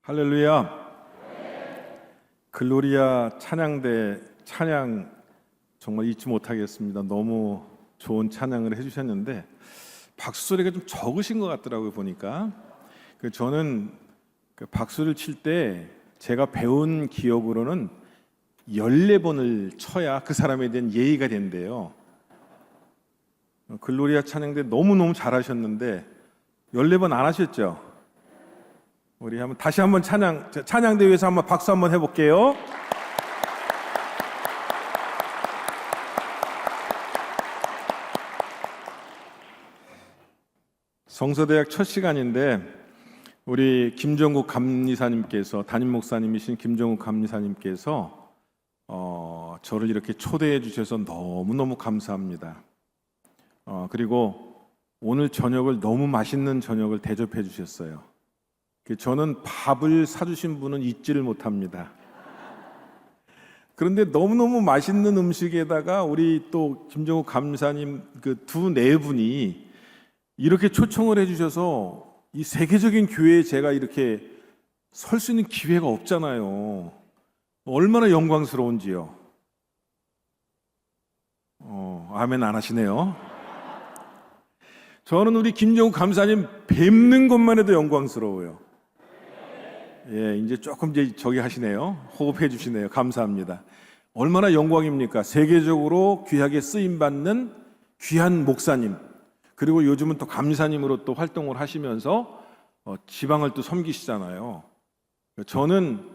할렐루야. 글로리아 찬양대 찬양 정말 잊지 못하겠습니다. 너무 좋은 찬양을 해주셨는데 박수 소리가 좀 적으신 것 같더라고요. 보니까 저는 박수를 칠 때 제가 배운 기억으로는 14번을 쳐야 그 사람에 대한 예의가 된대요. 글로리아 찬양대 너무너무 잘하셨는데 14번 안 하셨죠? 우리 다시 한번 찬양대 위해서 한번 박수 한번 해볼게요. 성서대학 첫 시간인데 우리 김정국 감리사님께서, 담임 목사님이신 김정국 감리사님께서 저를 이렇게 초대해 주셔서 너무너무 감사합니다. 그리고 오늘 저녁을 너무 맛있는 저녁을 대접해 주셨어요. 저는 밥을 사주신 분은 잊지를 못합니다. 그런데 너무너무 맛있는 음식에다가 우리 또 김정욱 감사님 네 분이 이렇게 초청을 해주셔서 이 세계적인 교회에 제가 이렇게 설 수 있는 기회가 없잖아요. 얼마나 영광스러운지요. 아멘 안 하시네요. 저는 우리 김정욱 감사님 뵙는 것만 해도 영광스러워요. 예, 이제 조금 저기 하시네요. 호흡해 주시네요. 감사합니다. 얼마나 영광입니까? 세계적으로 귀하게 쓰임받는 귀한 목사님, 그리고 요즘은 또 감리사님으로 또 활동을 하시면서 지방을 또 섬기시잖아요. 저는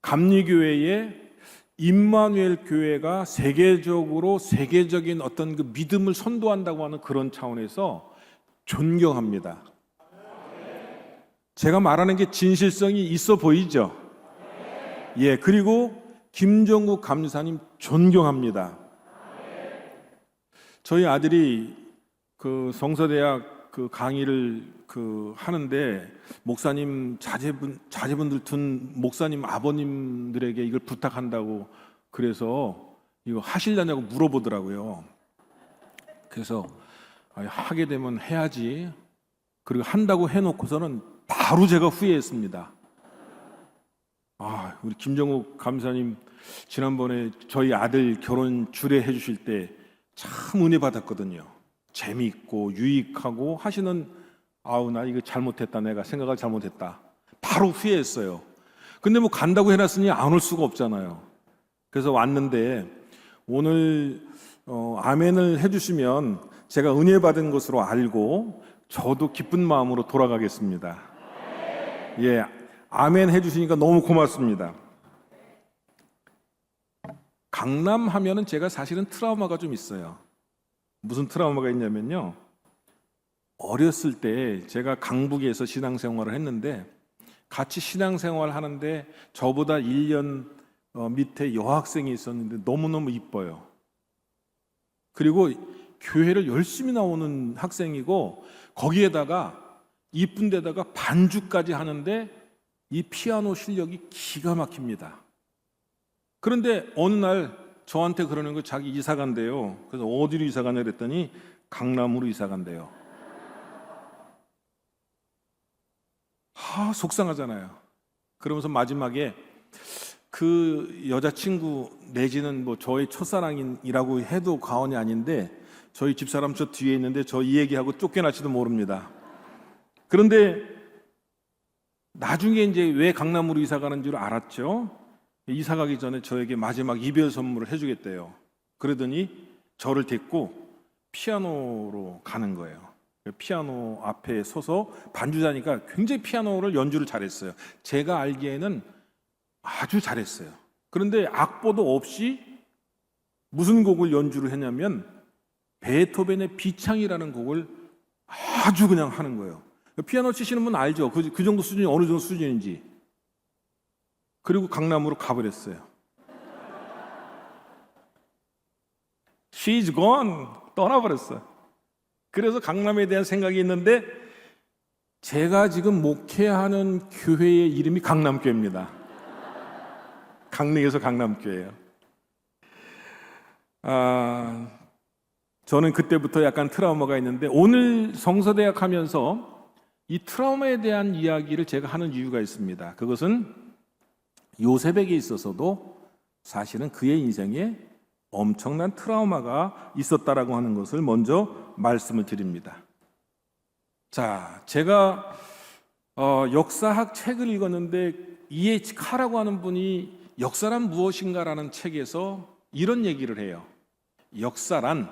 감리교회의 임마누엘 교회가 세계적인 어떤 그 믿음을 선도한다고 하는 그런 차원에서 존경합니다. 제가 말하는 게 진실성이 있어 보이죠? 예, 그리고 김정국 감리사님 존경합니다. 저희 아들이 성서대학 강의를 하는데 목사님 자제분들 둔 목사님 아버님들에게 이걸 부탁한다고 그래서 이거 하실려냐고 물어보더라고요. 그래서 하게 되면 해야지. 그리고 한다고 해놓고서는 바로 제가 후회했습니다. 우리 김정욱 감사님 지난번에 저희 아들 결혼 주례해 주실 때 참 은혜 받았거든요. 재미있고 유익하고 하시는 나 이거 잘못했다, 내가 생각을 잘못했다. 바로 후회했어요. 근데 간다고 해놨으니 안 올 수가 없잖아요. 그래서 왔는데 오늘 아멘을 해주시면 제가 은혜 받은 것으로 알고 저도 기쁜 마음으로 돌아가겠습니다. 예, 아멘 해주시니까 너무 고맙습니다. 강남 하면은 제가 사실은 트라우마가 좀 있어요. 무슨 트라우마가 있냐면요. 어렸을 때 제가 강북에서 신앙생활을 했는데 같이 신앙생활 하는데 저보다 1년 밑에 여학생이 있었는데 너무너무 이뻐요. 그리고 교회를 열심히 나오는 학생이고 거기에다가 이쁜 데다가 반주까지 하는데 이 피아노 실력이 기가 막힙니다. 그런데 어느 날 저한테 그러는 거 자기 이사 간대요. 그래서 어디로 이사 가냐 그랬더니 강남으로 이사 간대요. 속상하잖아요. 그러면서 마지막에 그 여자친구 내지는 저의 첫사랑이라고 해도 과언이 아닌데 저희 집사람 저 뒤에 있는데 저 이 얘기하고 쫓겨날지도 모릅니다. 그런데 나중에 이제 왜 강남으로 이사 가는 줄 알았죠. 이사 가기 전에 저에게 마지막 이별 선물을 해주겠대요. 그러더니 저를 데리고 피아노로 가는 거예요. 피아노 앞에 서서 반주자니까 굉장히 피아노를 연주를 잘했어요. 제가 알기에는 아주 잘했어요. 그런데 악보도 없이 무슨 곡을 연주를 했냐면 베토벤의 비창이라는 곡을 아주 그냥 하는 거예요. 피아노 치시는 분 알죠? 그 정도 수준이 어느 정도 수준인지. 그리고 강남으로 가버렸어요. She's gone. 떠나버렸어요. 그래서 강남에 대한 생각이 있는데 제가 지금 목회하는 교회의 이름이 강남교회입니다. 강릉에서 강남교회예요. 저는 그때부터 약간 트라우마가 있는데 오늘 성서대학 하면서 이 트라우마에 대한 이야기를 제가 하는 이유가 있습니다. 그것은 요셉에게 있어서도 사실은 그의 인생에 엄청난 트라우마가 있었다라고 하는 것을 먼저 말씀을 드립니다. 자, 제가 역사학 책을 읽었는데 E.H. 카라고 하는 분이 역사란 무엇인가라는 책에서 이런 얘기를 해요. 역사란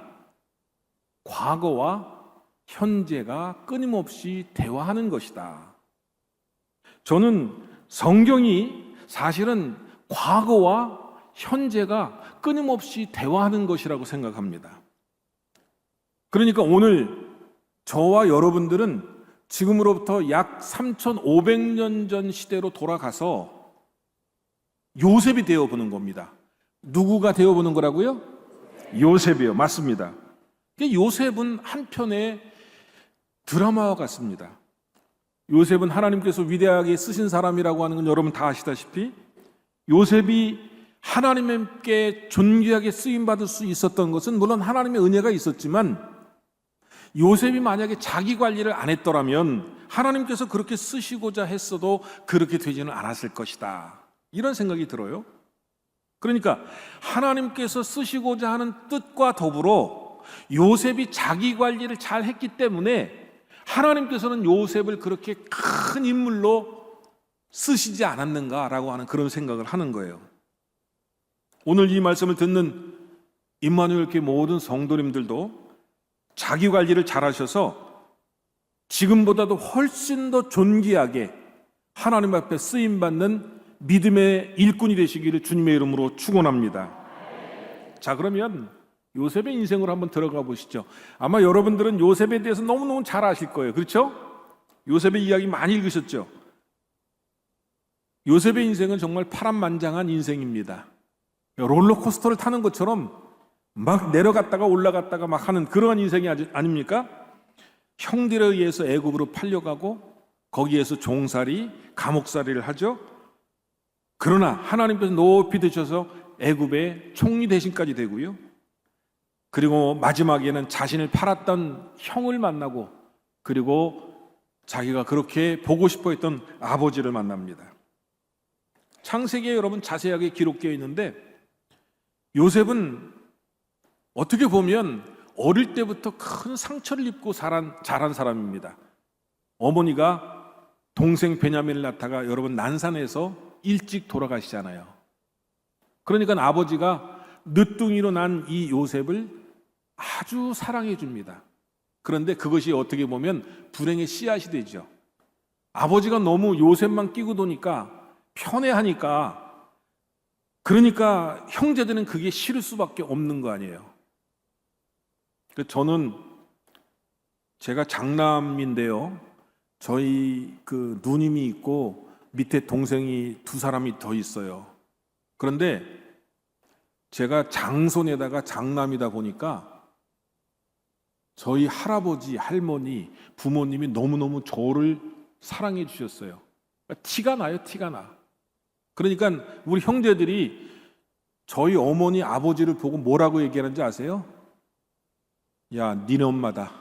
과거와 현재가 끊임없이 대화하는 것이다. 저는 성경이 사실은 과거와 현재가 끊임없이 대화하는 것이라고 생각합니다. 그러니까 오늘 저와 여러분들은 지금으로부터 약 3,500년 전 시대로 돌아가서 요셉이 되어보는 겁니다. 누구가 되어보는 거라고요? 요셉이요. 맞습니다. 요셉은 한편의 드라마와 같습니다. 요셉은 하나님께서 위대하게 쓰신 사람이라고 하는 건 여러분 다 아시다시피 요셉이 하나님께 존귀하게 쓰임받을 수 있었던 것은 물론 하나님의 은혜가 있었지만 요셉이 만약에 자기 관리를 안 했더라면 하나님께서 그렇게 쓰시고자 했어도 그렇게 되지는 않았을 것이다. 이런 생각이 들어요. 그러니까 하나님께서 쓰시고자 하는 뜻과 더불어 요셉이 자기 관리를 잘 했기 때문에 하나님께서는 요셉을 그렇게 큰 인물로 쓰시지 않았는가라고 하는 그런 생각을 하는 거예요. 오늘 이 말씀을 듣는 임마누엘 교회 모든 성도님들도 자기 관리를 잘 하셔서 지금보다도 훨씬 더 존귀하게 하나님 앞에 쓰임받는 믿음의 일꾼이 되시기를 주님의 이름으로 축원합니다. 자, 그러면 요셉의 인생으로 한번 들어가 보시죠. 아마 여러분들은 요셉에 대해서 너무너무 잘 아실 거예요. 그렇죠? 요셉의 이야기 많이 읽으셨죠? 요셉의 인생은 정말 파란만장한 인생입니다. 롤러코스터를 타는 것처럼 막 내려갔다가 올라갔다가 막 하는 그러한 인생이 아닙니까? 형들에 의해서 애굽으로 팔려가고 거기에서 종살이, 감옥살이를 하죠. 그러나 하나님께서 높이 드셔서 애굽의 총리 대신까지 되고요. 그리고 마지막에는 자신을 팔았던 형을 만나고 그리고 자기가 그렇게 보고 싶어 했던 아버지를 만납니다. 창세기에 여러분 자세하게 기록되어 있는데 요셉은 어떻게 보면 어릴 때부터 큰 상처를 입고 자란 사람입니다. 어머니가 동생 베냐민을 낳다가 여러분 난산에서 일찍 돌아가시잖아요. 그러니까 아버지가 늦둥이로 난 이 요셉을 아주 사랑해 줍니다. 그런데 그것이 어떻게 보면 불행의 씨앗이 되죠. 아버지가 너무 요셉만 끼고 도니까 편애하니까 그러니까 형제들은 그게 싫을 수밖에 없는 거 아니에요. 저는 제가 장남인데요. 저희 그 누님이 있고 밑에 동생이 2사람이 더 있어요. 그런데 제가 장손에다가 장남이다 보니까 저희 할아버지, 할머니, 부모님이 너무너무 저를 사랑해 주셨어요. 티가 나요, 티가 나. 그러니까 우리 형제들이 저희 어머니, 아버지를 보고 뭐라고 얘기하는지 아세요? 야, 니네 엄마다.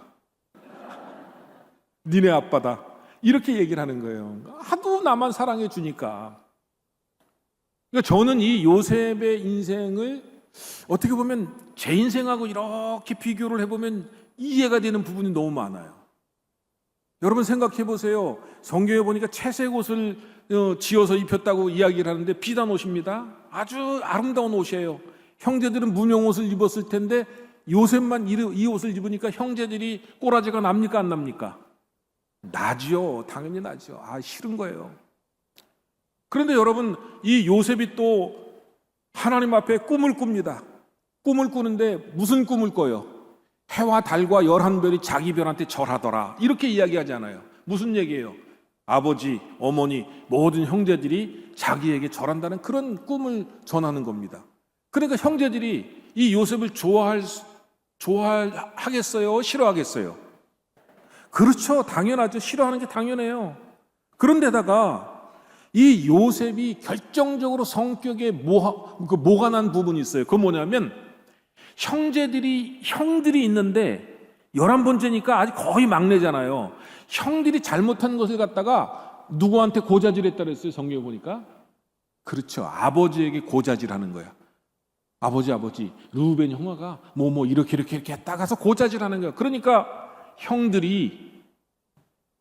니네 아빠다. 이렇게 얘기를 하는 거예요. 하도 나만 사랑해 주니까. 그러니까 저는 이 요셉의 인생을 어떻게 보면 제 인생하고 이렇게 비교를 해보면 이해가 되는 부분이 너무 많아요. 여러분 생각해 보세요. 성경에 보니까 채색 옷을 지어서 입혔다고 이야기를 하는데 비단 옷입니다. 아주 아름다운 옷이에요. 형제들은 무용 옷을 입었을 텐데 요셉만 이 옷을 입으니까 형제들이 꼬라지가 납니까 안 납니까? 나지요. 당연히 나죠. 싫은 거예요. 그런데 여러분 이 요셉이 또 하나님 앞에 꿈을 꿉니다. 꿈을 꾸는데 무슨 꿈을 꿔요? 해와 달과 11별이 자기 별한테 절하더라. 이렇게 이야기하잖아요. 무슨 얘기예요? 아버지, 어머니, 모든 형제들이 자기에게 절한다는 그런 꿈을 전하는 겁니다. 그러니까 형제들이 이 요셉을 좋아하겠어요? 싫어하겠어요? 그렇죠. 당연하죠. 싫어하는 게 당연해요. 그런데다가 이 요셉이 결정적으로 성격에 모가 난 부분이 있어요. 그건 뭐냐면 형들이 있는데 11번째니까 아직 거의 막내잖아요. 형들이 잘못한 것을 갖다가 누구한테 고자질했다 그랬어요, 성경에 보니까? 그렇죠. 아버지에게 고자질하는 거야. 아버지, 르우벤 형아가 이렇게 했다 가서 고자질하는 거야. 그러니까 형들이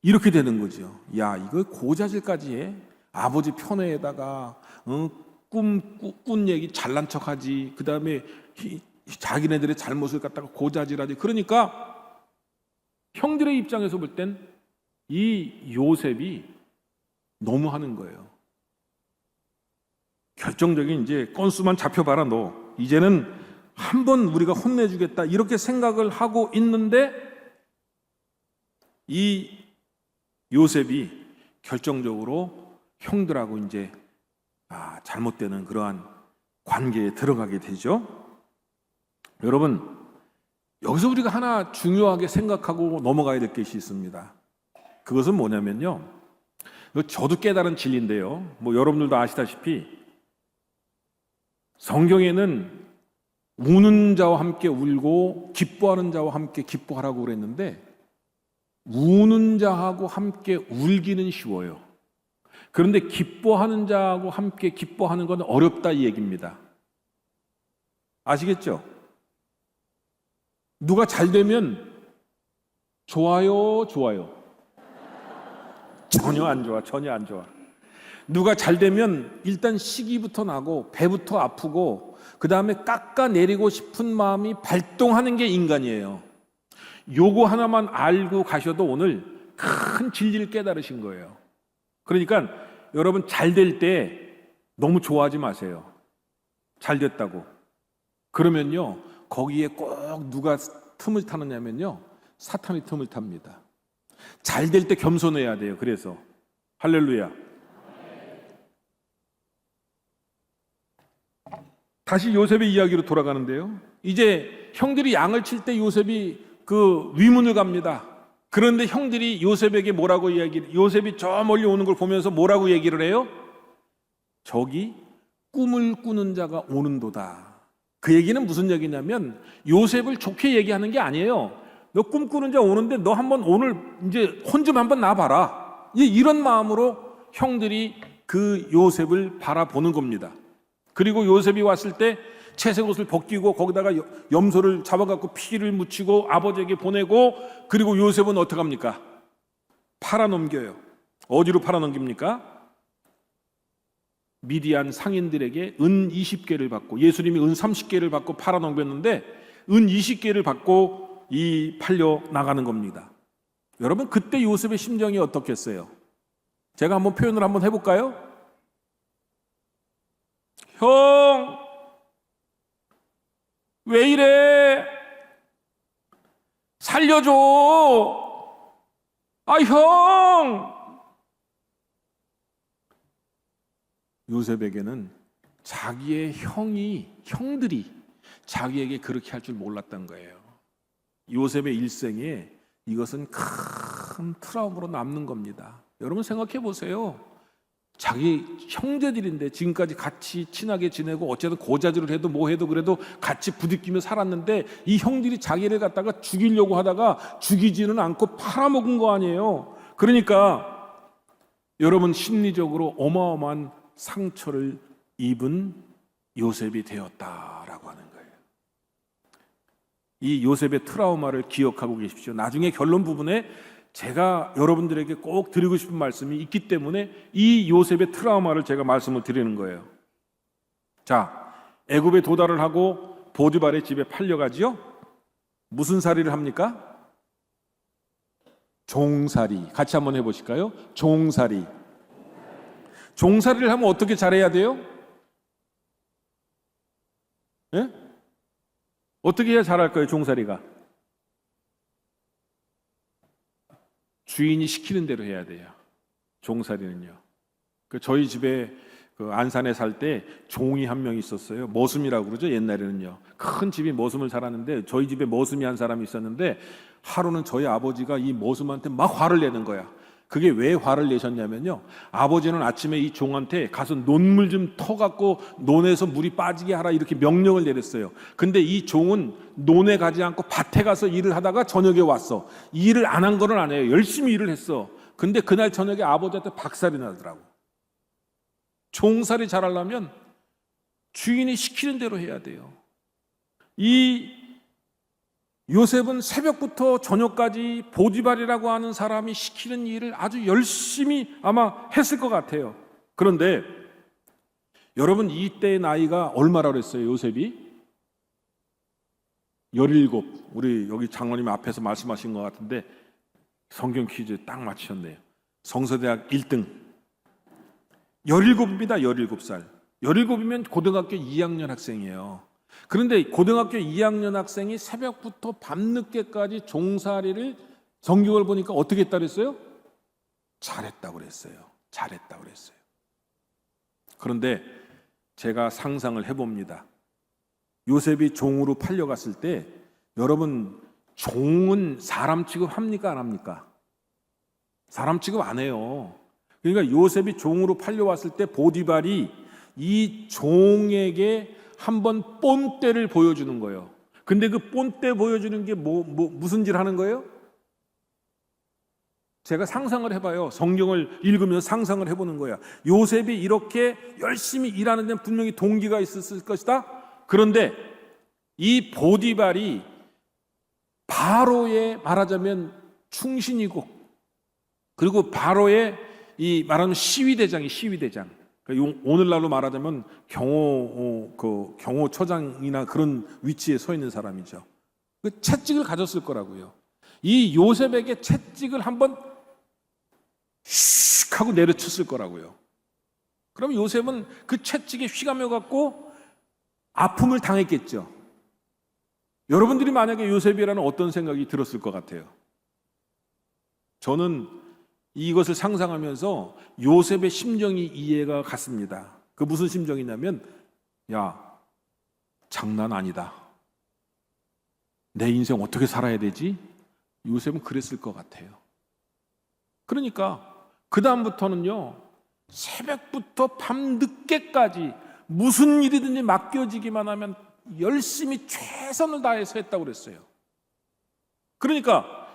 이렇게 되는 거죠. 야, 이거 고자질까지 해? 아버지 편애에다가 꾼 얘기 잘난 척하지. 그 다음에 자기네들의 잘못을 갖다가 고자질하지. 그러니까 형들의 입장에서 볼 땐 이 요셉이 너무 하는 거예요. 결정적인 이제 건수만 잡혀봐라 너. 이제는 한번 우리가 혼내주겠다. 이렇게 생각을 하고 있는데 이 요셉이 결정적으로 형들하고 이제 잘못되는 그러한 관계에 들어가게 되죠. 여러분, 여기서 우리가 하나 중요하게 생각하고 넘어가야 될 것이 있습니다. 그것은 뭐냐면요, 저도 깨달은 진리인데요, 여러분들도 아시다시피 성경에는 우는 자와 함께 울고 기뻐하는 자와 함께 기뻐하라고 그랬는데, 우는 자하고 함께 울기는 쉬워요. 그런데 기뻐하는 자하고 함께 기뻐하는 건 어렵다 이 얘기입니다. 아시겠죠? 누가 잘 되면 좋아요. 전혀 안 좋아. 누가 잘 되면 일단 시기부터 나고 배부터 아프고 그 다음에 깎아내리고 싶은 마음이 발동하는 게 인간이에요. 요거 하나만 알고 가셔도 오늘 큰 진리를 깨달으신 거예요. 그러니까 여러분, 잘 될 때 너무 좋아하지 마세요. 잘 됐다고. 그러면요, 거기에 꼭 누가 틈을 타느냐면요, 사탄이 틈을 탑니다. 잘 될 때 겸손해야 돼요. 그래서 할렐루야. 다시 요셉의 이야기로 돌아가는데요, 이제 형들이 양을 칠 때 요셉이 그 위문을 갑니다. 그런데 형들이 요셉에게 뭐라고 요셉이 저 멀리 오는 걸 보면서 뭐라고 얘기를 해요? 저기 꿈을 꾸는 자가 오는도다. 그 얘기는 무슨 얘기냐면 요셉을 좋게 얘기하는 게 아니에요. 너 꿈꾸는 자 오는데 너 한번 오늘 이제 혼 좀 한번 나봐라. 이런 마음으로 형들이 그 요셉을 바라보는 겁니다. 그리고 요셉이 왔을 때 채색 옷을 벗기고 거기다가 염소를 잡아갖고 피를 묻히고 아버지에게 보내고, 그리고 요셉은 어떻게 합니까? 팔아넘겨요. 어디로 팔아넘깁니까? 미디안 상인들에게 은 20개를 받고, 예수님이 은 30개를 받고 팔아넘겼는데 은 20개를 받고 팔려 나가는 겁니다. 여러분, 그때 요셉의 심정이 어떻겠어요? 제가 한번 표현을 한번 해볼까요? 형, 왜 이래? 살려줘. 형! 요셉에게는 자기의 형들이 자기에게 그렇게 할 줄 몰랐던 거예요. 요셉의 일생에 이것은 큰 트라우마로 남는 겁니다. 여러분 생각해 보세요. 자기 형제들인데 지금까지 같이 친하게 지내고 어쨌든 고자질을 해도 뭐 해도 그래도 같이 부딪히며 살았는데 이 형들이 자기를 갖다가 죽이려고 하다가 죽이지는 않고 팔아먹은 거 아니에요. 그러니까 여러분, 심리적으로 어마어마한 상처를 입은 요셉이 되었다라고 하는 거예요. 이 요셉의 트라우마를 기억하고 계십시오. 나중에 결론 부분에 제가 여러분들에게 꼭 드리고 싶은 말씀이 있기 때문에 이 요셉의 트라우마를 제가 말씀을 드리는 거예요. 자, 애굽에 도달을 하고 보디발의 집에 팔려가지요. 무슨 살이를 합니까? 종살이. 같이 한번 해보실까요? 종살이. 종살이를 하면 어떻게 잘해야 돼요? 예? 어떻게 해야 잘할까요, 종살이가? 주인이 시키는 대로 해야 돼요. 종살이는요. 저희 집에 안산에 살 때 종이 한 명 있었어요. 머슴이라고 그러죠, 옛날에는요. 큰 집이 머슴을 살았는데 저희 집에 머슴이 한 사람이 있었는데 하루는 저희 아버지가 이 머슴한테 막 화를 내는 거야. 그게 왜 화를 내셨냐면요, 아버지는 아침에 이 종한테 가서 논물 좀 터갖고 논에서 물이 빠지게 하라 이렇게 명령을 내렸어요. 근데 이 종은 논에 가지 않고 밭에 가서 일을 하다가 저녁에 왔어. 일을 안 한 거는 아니에요. 열심히 일을 했어. 근데 그날 저녁에 아버지한테 박살이 나더라고. 종살이 잘하려면 주인이 시키는 대로 해야 돼요. 이 요셉은 새벽부터 저녁까지 보디발이라고 하는 사람이 시키는 일을 아주 열심히 아마 했을 것 같아요. 그런데 여러분, 이때의 나이가 얼마라고 그랬어요? 요셉이 17. 우리 여기 장로님 앞에서 말씀하신 것 같은데 성경 퀴즈 딱 맞추셨네요. 성서대학 1등. 17입니다. 17살. 17이면 고등학교 2학년 학생이에요. 그런데 고등학교 2학년 학생이 새벽부터 밤늦게까지 종살이를, 성경을 보니까 어떻게 했다 그랬어요? 잘했다고 그랬어요. 잘했다고 그랬어요. 그런데 제가 상상을 해봅니다. 요셉이 종으로 팔려갔을 때 여러분, 종은 사람 취급합니까? 안 합니까? 사람 취급 안 해요. 그러니까 요셉이 종으로 팔려왔을 때 보디발이 이 종에게 한번 본때를 보여주는 거예요. 근데 그 본때 보여주는 게 무슨 질 하는 거예요? 제가 상상을 해봐요. 성경을 읽으면서 상상을 해보는 거야. 요셉이 이렇게 열심히 일하는 데는 분명히 동기가 있었을 것이다. 그런데 이 보디발이 바로의 말하자면 충신이고, 그리고 바로의 이 말하는 시위대장. 오늘날로 말하자면 경호처장이나 그런 위치에 서 있는 사람이죠. 그 채찍을 가졌을 거라고요. 이 요셉에게 채찍을 한번 슉 하고 내려쳤을 거라고요. 그럼 요셉은 그 채찍에 휘감겨 갖고 아픔을 당했겠죠. 여러분들이 만약에 요셉이라는 어떤 생각이 들었을 것 같아요? 저는 이것을 상상하면서 요셉의 심정이 이해가 갔습니다. 그 무슨 심정이냐면, 야, 장난 아니다. 내 인생 어떻게 살아야 되지? 요셉은 그랬을 것 같아요. 그러니까 그 다음부터는요, 새벽부터 밤늦게까지 무슨 일이든지 맡겨지기만 하면 열심히 최선을 다해서 했다고 그랬어요. 그러니까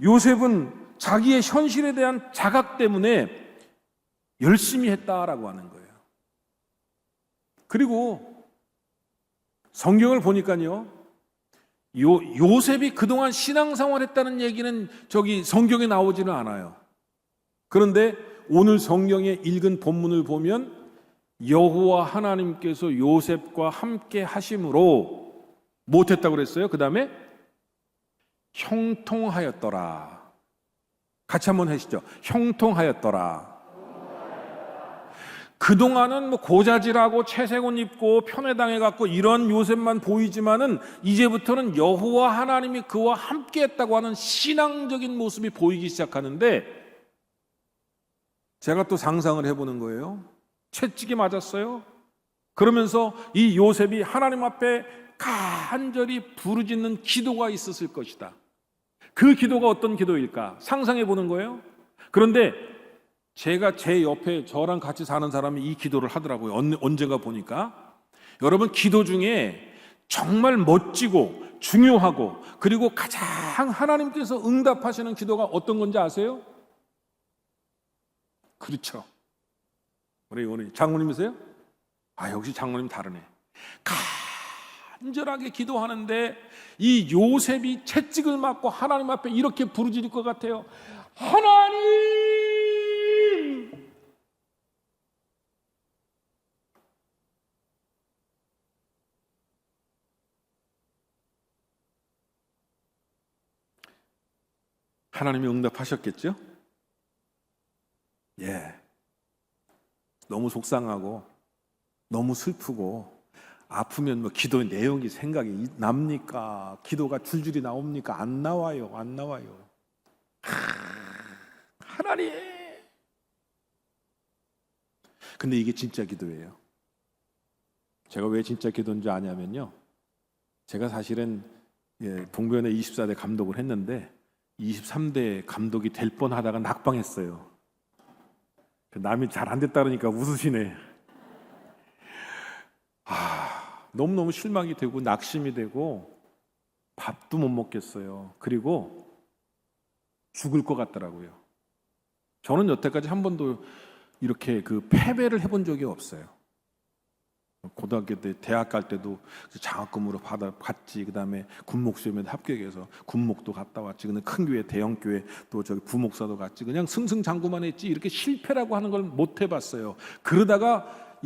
요셉은 자기의 현실에 대한 자각 때문에 열심히 했다라고 하는 거예요. 그리고 성경을 보니까요, 요셉이 그동안 신앙생활 했다는 얘기는 저기 성경에 나오지는 않아요. 그런데 오늘 성경에 읽은 본문을 보면 여호와 하나님께서 요셉과 함께 하심으로 못했다고 그랬어요? 그 다음에 형통하였더라. 같이 한번 하시죠. 형통하였더라. 그동안은 고자질하고 채색 옷 입고 편애당해갖고 이런 요셉만 보이지만은 이제부터는 여호와 하나님이 그와 함께 했다고 하는 신앙적인 모습이 보이기 시작하는데, 제가 또 상상을 해보는 거예요. 채찍이 맞았어요. 그러면서 이 요셉이 하나님 앞에 간절히 부르짖는 기도가 있었을 것이다. 그 기도가 어떤 기도일까? 상상해 보는 거예요. 그런데 제가 제 옆에 저랑 같이 사는 사람이 이 기도를 하더라고요. 언젠가 보니까. 여러분, 기도 중에 정말 멋지고 중요하고 그리고 가장 하나님께서 응답하시는 기도가 어떤 건지 아세요? 그렇죠. 우리 장모님이세요? 아, 역시 장모님 다르네. 간절하게 기도하는데 이 요셉이 채찍을 맞고 하나님 앞에 이렇게 부르짖을 것 같아요. 하나님! 하나님이 응답하셨겠죠? 예. 너무 속상하고 너무 슬프고 아프면 기도의 내용이 생각이 납니까? 기도가 줄줄이 나옵니까? 안 나와요. 하나님! 근데 이게 진짜 기도예요. 제가 왜 진짜 기도인지 아냐면요, 제가 사실은 동부연회 24대 감독을 했는데 23대 감독이 될 뻔하다가 낙방했어요. 남이 잘 안 됐다 그러니까 웃으시네. 너무너무 실망이 되고 낙심이 되고 밥도 못 먹겠어요. 그리고 죽을 것 같더라고요. 저는 여태까지 한 번도 이렇게 패배를 해본 적이 없어요. 고등학교 때, 대학 갈 때도 장학금으로 받았지. 그 다음에 군목수임에도 합격해서 군목도 갔다 왔지. 근데 큰 교회, 대형 교회 또 저기 부목사도 갔지. 그냥 승승장구만 했지. 이렇게 실패라고 하는 걸 못 해봤어요. 그러다가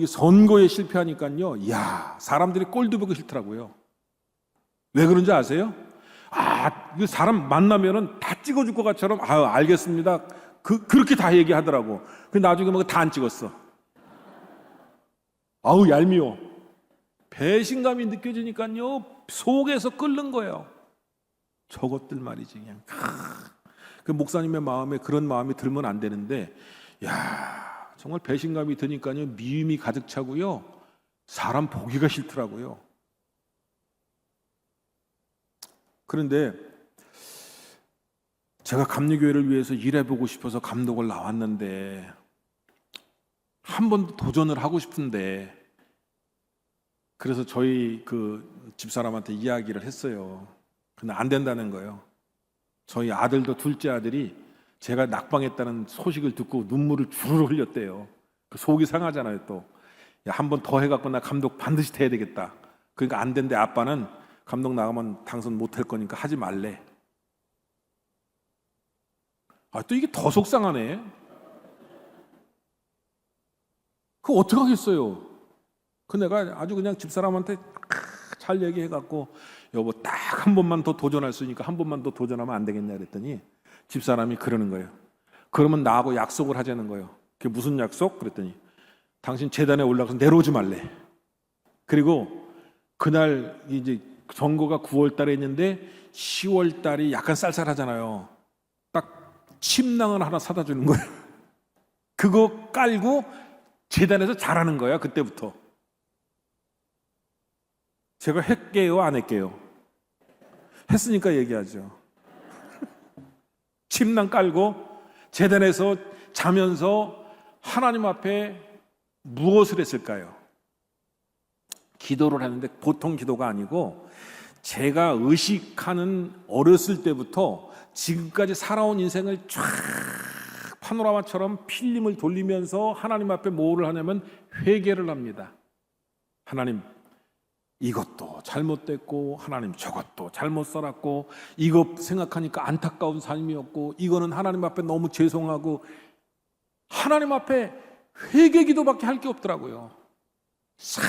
선거에 실패하니까요. 이야, 사람들이 꼴도 보기 싫더라고요. 왜 그런지 아세요? 그 사람 만나면은 다 찍어줄 것 같처럼, 알겠습니다. 그렇게 다 얘기하더라고. 근데 나중에 다 안 찍었어. 얄미워. 배신감이 느껴지니까요, 속에서 끓는 거예요. 저것들 말이지, 그냥. 그 목사님의 마음에 그런 마음이 들면 안 되는데, 정말 배신감이 드니까요, 미움이 가득 차고요, 사람 보기가 싫더라고요. 그런데 제가 감리교회를 위해서 일해보고 싶어서 감독을 나왔는데, 한 번 도전을 하고 싶은데, 그래서 저희 집사람한테 이야기를 했어요. 근데 안 된다는 거예요. 저희 아들도 둘째 아들이 제가 낙방했다는 소식을 듣고 눈물을 주르르 흘렸대요. 속이 상하잖아요. 또 한 번 더 해갖고 나 감독 반드시 돼야 되겠다. 그러니까 안 된대. 아빠는 감독 나가면 당선 못할 거니까 하지 말래. 또 이게 더 속상하네. 그거 어떡하겠어요? 내가 아주 그냥 집사람한테 잘 얘기해갖고, 여보 딱 한 번만 더 도전할 수 있으니까 한 번만 더 도전하면 안 되겠냐 그랬더니 집사람이 그러는 거예요. 그러면 나하고 약속을 하자는 거예요. 그게 무슨 약속? 그랬더니 당신 재단에 올라가서 내려오지 말래. 그리고 그날 이제 선거가 9월 달에 있는데 10월 달이 약간 쌀쌀하잖아요. 딱 침낭을 하나 사다 주는 거예요. 그거 깔고 재단에서 잘하는 거야. 그때부터. 제가 했게요, 안 했게요? 했으니까 얘기하죠. 침낭 깔고 재단에서 자면서 하나님 앞에 무엇을 했을까요? 기도를 하는데 보통 기도가 아니고, 제가 의식하는 어렸을 때부터 지금까지 살아온 인생을 쫙 파노라마처럼 필름을 돌리면서 하나님 앞에 뭐를 하냐면 회개를 합니다. 하나님, 이것도 잘못됐고, 하나님 저것도 잘못 살았고, 이거 생각하니까 안타까운 삶이었고, 이거는 하나님 앞에 너무 죄송하고, 하나님 앞에 회개 기도밖에 할 게 없더라고요. 싹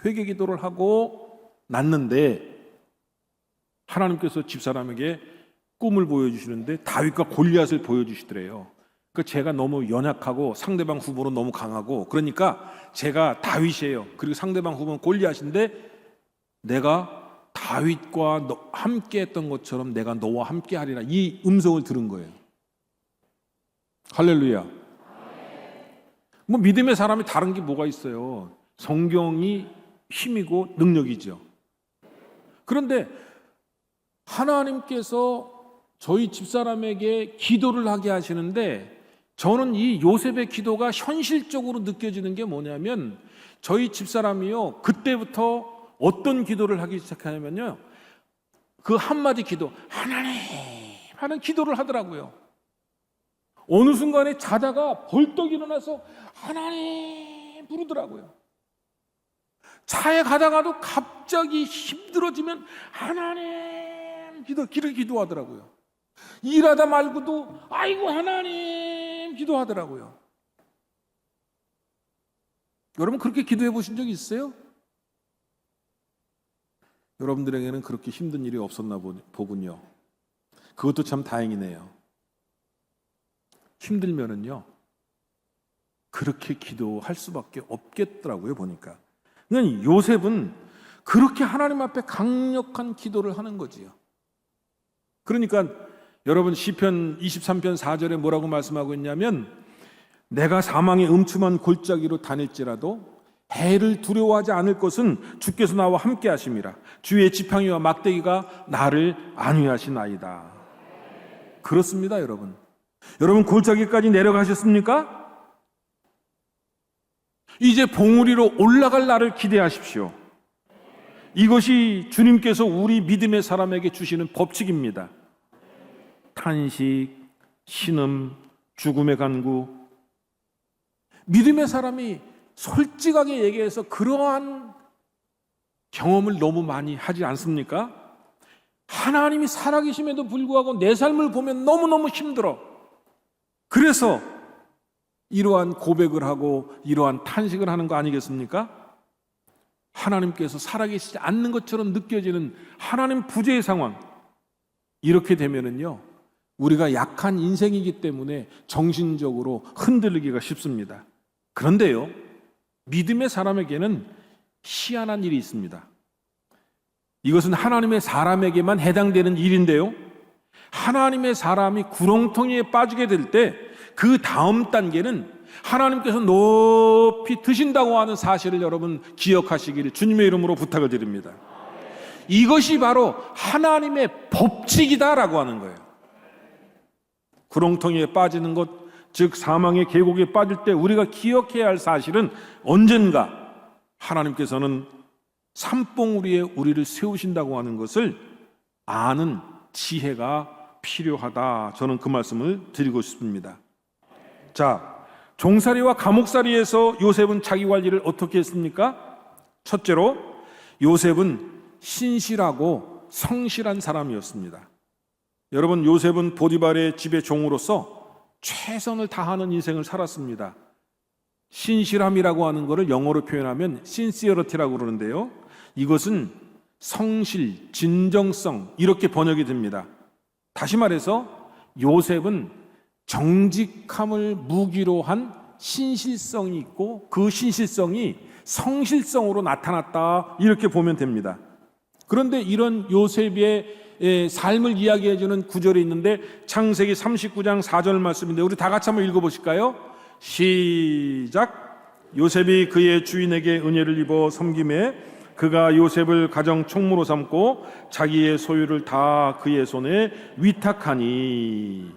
회개 기도를 하고 났는데, 하나님께서 집사람에게 꿈을 보여주시는데 다윗과 골리앗을 보여주시더래요. 제가 너무 연약하고 상대방 후보는 너무 강하고, 그러니까 제가 다윗이에요. 그리고 상대방 후보는 골리앗인데, 내가 다윗과 함께 했던 것처럼 내가 너와 함께 하리라. 이 음성을 들은 거예요. 할렐루야. 믿음의 사람이 다른 게 뭐가 있어요? 성경이 힘이고 능력이죠. 그런데 하나님께서 저희 집사람에게 기도를 하게 하시는데, 저는 이 요셉의 기도가 현실적으로 느껴지는 게 뭐냐면, 저희 집사람이요, 그때부터 어떤 기도를 하기 시작하냐면요, 그 한마디 기도, 하나님 하는 기도를 하더라고요. 어느 순간에 자다가 벌떡 일어나서 하나님 부르더라고요. 차에 가다가도 갑자기 힘들어지면 하나님 기도하더라고요. 일하다 말고도 아이고 하나님 기도하더라고요. 여러분 그렇게 기도해 보신 적이 있어요? 여러분들에게는 그렇게 힘든 일이 없었나 보군요. 그것도 참 다행이네요. 힘들면은요, 그렇게 기도할 수밖에 없겠더라고요, 보니까. 그러니까 요셉은 그렇게 하나님 앞에 강력한 기도를 하는 거지요. 그러니까 여러분 시편 23편 4절에 뭐라고 말씀하고 있냐면, 내가 사망의 음침한 골짜기로 다닐지라도 해를 두려워하지 않을 것은 주께서 나와 함께 하심이라. 주의 지팡이와 막대기가 나를 안위하시나이다. 그렇습니다, 여러분. 여러분 골짜기까지 내려가셨습니까? 이제 봉우리로 올라갈 날을 기대하십시오. 이것이 주님께서 우리 믿음의 사람에게 주시는 법칙입니다. 탄식, 신음, 죽음의 간구. 믿음의 사람이 솔직하게 얘기해서 그러한 경험을 너무 많이 하지 않습니까? 하나님이 살아계심에도 불구하고 내 삶을 보면 너무너무 힘들어. 그래서 이러한 고백을 하고 이러한 탄식을 하는 거 아니겠습니까? 하나님께서 살아계시지 않는 것처럼 느껴지는 하나님 부재의 상황. 이렇게 되면은요, 우리가 약한 인생이기 때문에 정신적으로 흔들리기가 쉽습니다. 그런데요, 믿음의 사람에게는 희한한 일이 있습니다. 이것은 하나님의 사람에게만 해당되는 일인데요, 하나님의 사람이 구렁텅이에 빠지게 될 때 그 다음 단계는 하나님께서 높이 드신다고 하는 사실을 여러분 기억하시기를 주님의 이름으로 부탁을 드립니다. 이것이 바로 하나님의 법칙이다라고 하는 거예요. 구렁텅이에 빠지는 것, 즉 사망의 계곡에 빠질 때 우리가 기억해야 할 사실은 언젠가 하나님께서는 산봉우리에 우리를 세우신다고 하는 것을 아는 지혜가 필요하다. 저는 그 말씀을 드리고 싶습니다. 자, 종살이와 감옥살이에서 요셉은 자기 관리를 어떻게 했습니까? 첫째로, 요셉은 신실하고 성실한 사람이었습니다. 여러분, 요셉은 보디발의 집의 종으로서 최선을 다하는 인생을 살았습니다. 신실함이라고 하는 것을 영어로 표현하면 sincerity라고 그러는데요, 이것은 성실, 진정성 이렇게 번역이 됩니다. 다시 말해서 요셉은 정직함을 무기로 한 신실성이 있고 그 신실성이 성실성으로 나타났다, 이렇게 보면 됩니다. 그런데 이런 요셉의 삶을 이야기해주는 구절이 있는데 창세기 39장 4절 말씀인데 우리 다 같이 한번 읽어보실까요? 시작. 요셉이 그의 주인에게 은혜를 입어 섬김에 그가 요셉을 가정 총무로 삼고 자기의 소유를 다 그의 손에 위탁하니.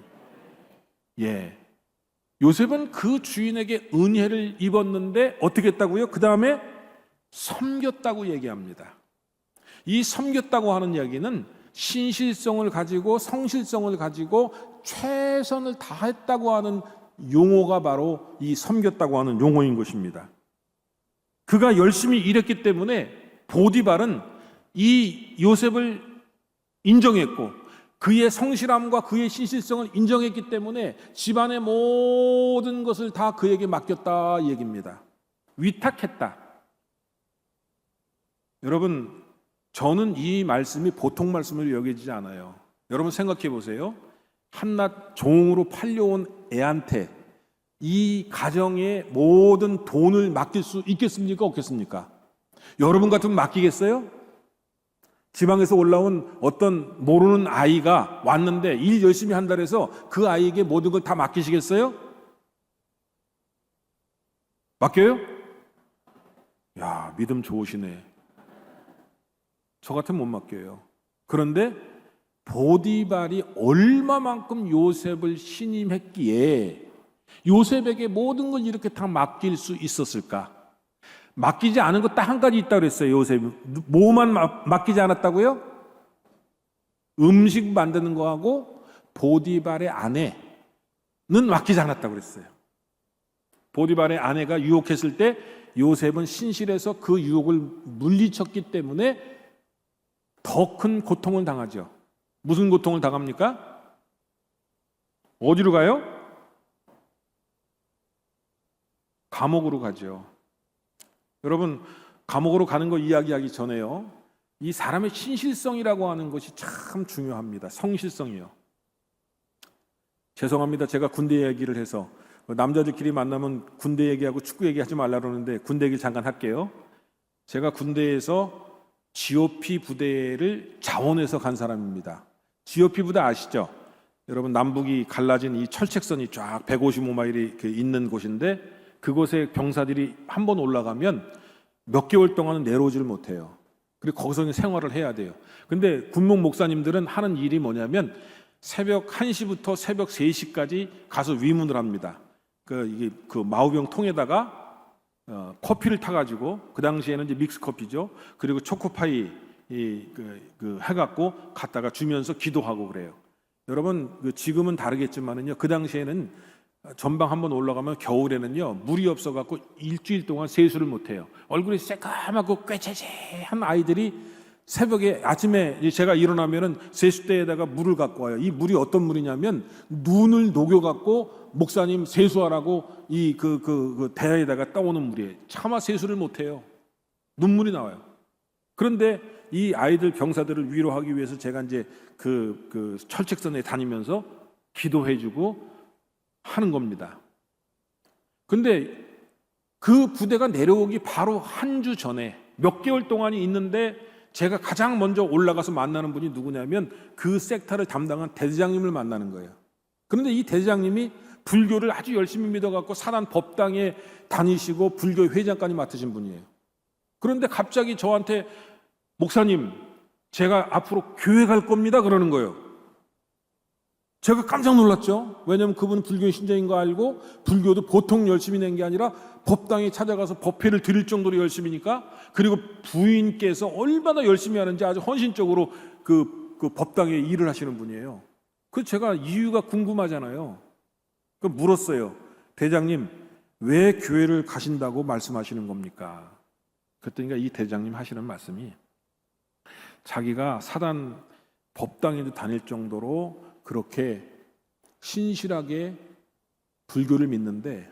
요셉은 그 주인에게 은혜를 입었는데 어떻게 했다고요? 그 다음에 섬겼다고 얘기합니다. 이 섬겼다고 하는 이야기는 신실성을 가지고 성실성을 가지고 최선을 다했다고 하는 용어가 바로 이 섬겼다고 하는 용어인 것입니다. 그가 열심히 일했기 때문에 보디발은 이 요셉을 인정했고 그의 성실함과 그의 신실성을 인정했기 때문에 집안의 모든 것을 다 그에게 맡겼다 이 얘기입니다. 위탁했다. 여러분, 저는 이 말씀이 보통 말씀으로 여겨지지 않아요. 여러분 생각해 보세요. 한낱 종으로 팔려온 애한테 이 가정의 모든 돈을 맡길 수 있겠습니까? 없겠습니까? 여러분 같으면 맡기겠어요? 지방에서 올라온 어떤 모르는 아이가 왔는데 일 열심히 한다 해서 그 아이에게 모든 걸 다 맡기시겠어요? 맡겨요? 야, 믿음 좋으시네. 저 같으면 못 맡겨요. 그런데 보디발이 얼마만큼 요셉을 신임했기에 요셉에게 모든 걸 이렇게 다 맡길 수 있었을까? 맡기지 않은 거 딱 한 가지 있다고 그랬어요. 요셉이. 뭐만 맡기지 않았다고요? 음식 만드는 거하고 보디발의 아내는 맡기지 않았다고 그랬어요. 보디발의 아내가 유혹했을 때 요셉은 신실해서 그 유혹을 물리쳤기 때문에 더 큰 고통을 당하죠. 무슨 고통을 당합니까? 어디로 가요? 감옥으로 가죠. 여러분, 감옥으로 가는 거 이야기하기 전에요, 이 사람의 신실성이라고 하는 것이 참 중요합니다. 성실성이요. 죄송합니다. 제가 군대 얘기를 해서 남자들끼리 만나면 군대 얘기하고 축구 얘기하지 말라 그러는데 군대 얘기 잠깐 할게요. 제가 군대에서 GOP 부대를 자원해서 간 사람입니다. GOP 부대 아시죠? 여러분, 남북이 갈라진 이 철책선이 쫙 155마일이 있는 곳인데 그곳에 병사들이 한 번 올라가면 몇 개월 동안은 내려오지를 못해요. 그리고 거기서 생활을 해야 돼요. 근데 군목 목사님들은 하는 일이 뭐냐면 새벽 1시부터 새벽 3시까지 가서 위문을 합니다. 그 마우병 통에다가 커피를 타가지고, 그 당시에는 이제 믹스 커피죠. 그리고 초코파이 해갖고 갖다가 주면서 기도하고 그래요. 여러분, 지금은 다르겠지만은요, 그 당시에는 전방 한번 올라가면 겨울에는요 물이 없어갖고 일주일 동안 세수를 못해요. 얼굴이 새까맣고 꾀채채한 아이들이 새벽에 아침에 제가 일어나면은 세수대에다가 물을 갖고 와요. 이 물이 어떤 물이냐면 눈을 녹여갖고 목사님 세수하라고 이 대야에다가 떠오는 물이에요. 차마 세수를 못해요. 눈물이 나와요. 그런데 이 아이들 병사들을 위로하기 위해서 제가 이제 그 철책선에 다니면서 기도해주고 하는 겁니다. 근데 그 부대가 내려오기 바로 한 주 전에 몇 개월 동안이 있는데 제가 가장 먼저 올라가서 만나는 분이 누구냐면 그 섹터를 담당한 대대장님을 만나는 거예요. 그런데 이 대대장님이 불교를 아주 열심히 믿어갖고 사단 법당에 다니시고 불교 회장까지 맡으신 분이에요. 그런데 갑자기 저한테 목사님, 제가 앞으로 교회 갈 겁니다 그러는 거예요. 제가 깜짝 놀랐죠. 왜냐하면 그분은 불교 신자인 거 알고 불교도 보통 열심히 낸 게 아니라 법당에 찾아가서 법회를 드릴 정도로 열심히니까, 그리고 부인께서 얼마나 열심히 하는지 아주 헌신적으로 그 법당에 일을 하시는 분이에요. 그래서 제가 이유가 궁금하잖아요. 그래서 물었어요. 대장님, 왜 교회를 가신다고 말씀하시는 겁니까? 그랬더니 이 대장님 하시는 말씀이, 자기가 사단 법당에도 다닐 정도로 그렇게 신실하게 불교를 믿는데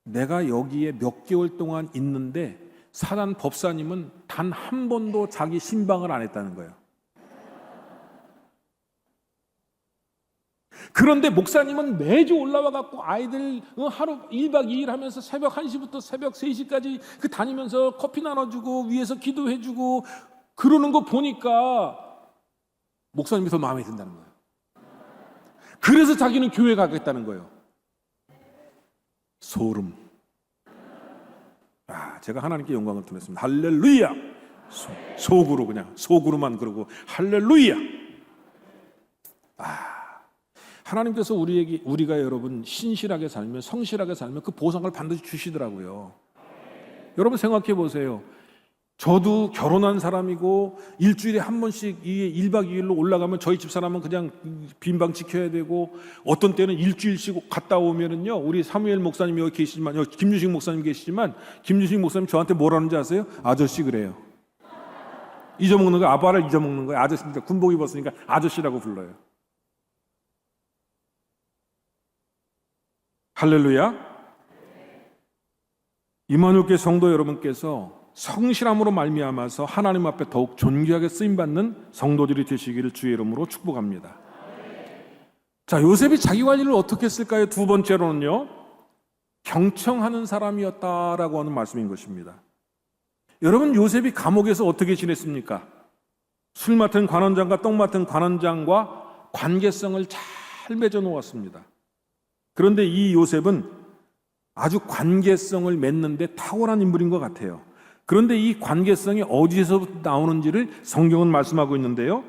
내가 여기에 몇 개월 동안 있는데 사단 법사님은 단 한 번도 자기 신방을 안 했다는 거예요. 그런데 목사님은 매주 올라와 갖고 아이들 하루 1박 2일 하면서 새벽 1시부터 새벽 3시까지 다니면서 커피 나눠주고 위에서 기도해주고 그러는 거 보니까 목사님이 더 마음에 든다는 거예요. 그래서 자기는 교회 가겠다는 거예요. 소름. 제가 하나님께 영광을 드렸습니다. 할렐루야. 속으로 그냥 속으로만 그러고 할렐루야. 하나님께서 우리가 여러분 신실하게 살면, 성실하게 살면 그 보상을 반드시 주시더라고요. 여러분 생각해 보세요. 저도 결혼한 사람이고 일주일에 한 번씩 1박 2일로 올라가면 저희 집 사람은 그냥 빈방 지켜야 되고, 어떤 때는 일주일씩 갔다 오면은요, 우리 사무엘 목사님 여기 계시지만, 여기 김유식 목사님 계시지만, 김유식 목사님 저한테 뭐라는지 아세요? 아저씨 그래요. 잊어먹는 거예요. 아빠를 잊어먹는 거예요. 아저씨니까, 군복 입었으니까 아저씨라고 불러요. 할렐루야. 임마누엘교회 성도 여러분께서 성실함으로 말미암아서 하나님 앞에 더욱 존귀하게 쓰임받는 성도들이 되시기를 주의 이름으로 축복합니다. 자, 요셉이 자기 관리를 어떻게 했을까요? 두 번째로는요, 경청하는 사람이었다라고 하는 말씀인 것입니다. 여러분, 요셉이 감옥에서 어떻게 지냈습니까? 술 맡은 관원장과 떡 맡은 관원장과 관계성을 잘 맺어 놓았습니다. 그런데 이 요셉은 아주 관계성을 맺는데 탁월한 인물인 것 같아요. 그런데 이 관계성이 어디서 나오는지를 성경은 말씀하고 있는데요,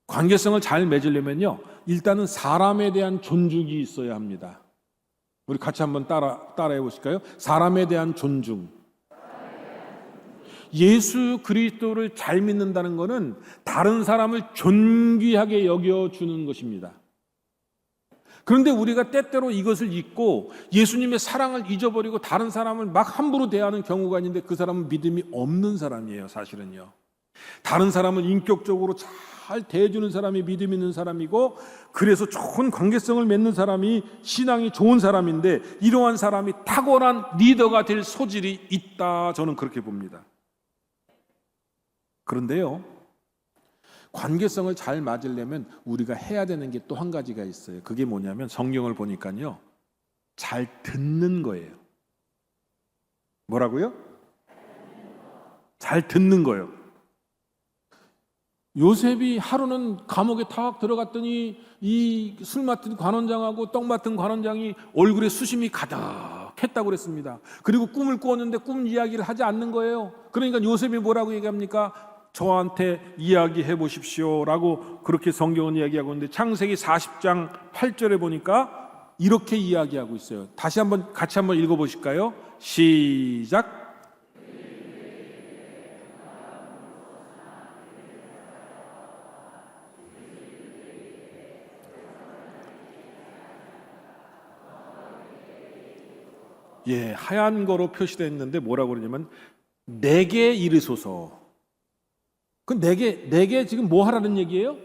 관계성을 잘 맺으려면요, 일단은 사람에 대한 존중이 있어야 합니다. 우리 같이 한번 따라해 보실까요? 사람에 대한 존중. 예수 그리스도를 잘 믿는다는 것은 다른 사람을 존귀하게 여겨주는 것입니다. 그런데 우리가 때때로 이것을 잊고 예수님의 사랑을 잊어버리고 다른 사람을 막 함부로 대하는 경우가 있는데, 그 사람은 믿음이 없는 사람이에요. 사실은요, 다른 사람을 인격적으로 잘 대해주는 사람이 믿음 있는 사람이고, 그래서 좋은 관계성을 맺는 사람이 신앙이 좋은 사람인데, 이러한 사람이 탁월한 리더가 될 소질이 있다, 저는 그렇게 봅니다. 그런데요, 관계성을 잘 맞으려면 우리가 해야 되는 게 또 한 가지가 있어요. 그게 뭐냐면 성경을 보니까요, 잘 듣는 거예요. 뭐라고요? 잘 듣는 거예요. 요셉이 하루는 감옥에 탁 들어갔더니 이 술 맡은 관원장하고 떡 맡은 관원장이 얼굴에 수심이 가득 했다고 그랬습니다. 그리고 꿈을 꾸었는데 꿈 이야기를 하지 않는 거예요. 그러니까 요셉이 뭐라고 얘기합니까? 저한테 이야기해 보십시오 라고 그렇게 성경은 이야기하고 있는데, 창세기 40장 8절에 보니까 이렇게 이야기하고 있어요. 다시 한번 같이 한번 읽어보실까요? 시작. 예, 하얀 거로 표시되어 있는데 뭐라고 그러냐면 내게 이르소서. 그 내게 지금 뭐 하라는 얘기예요?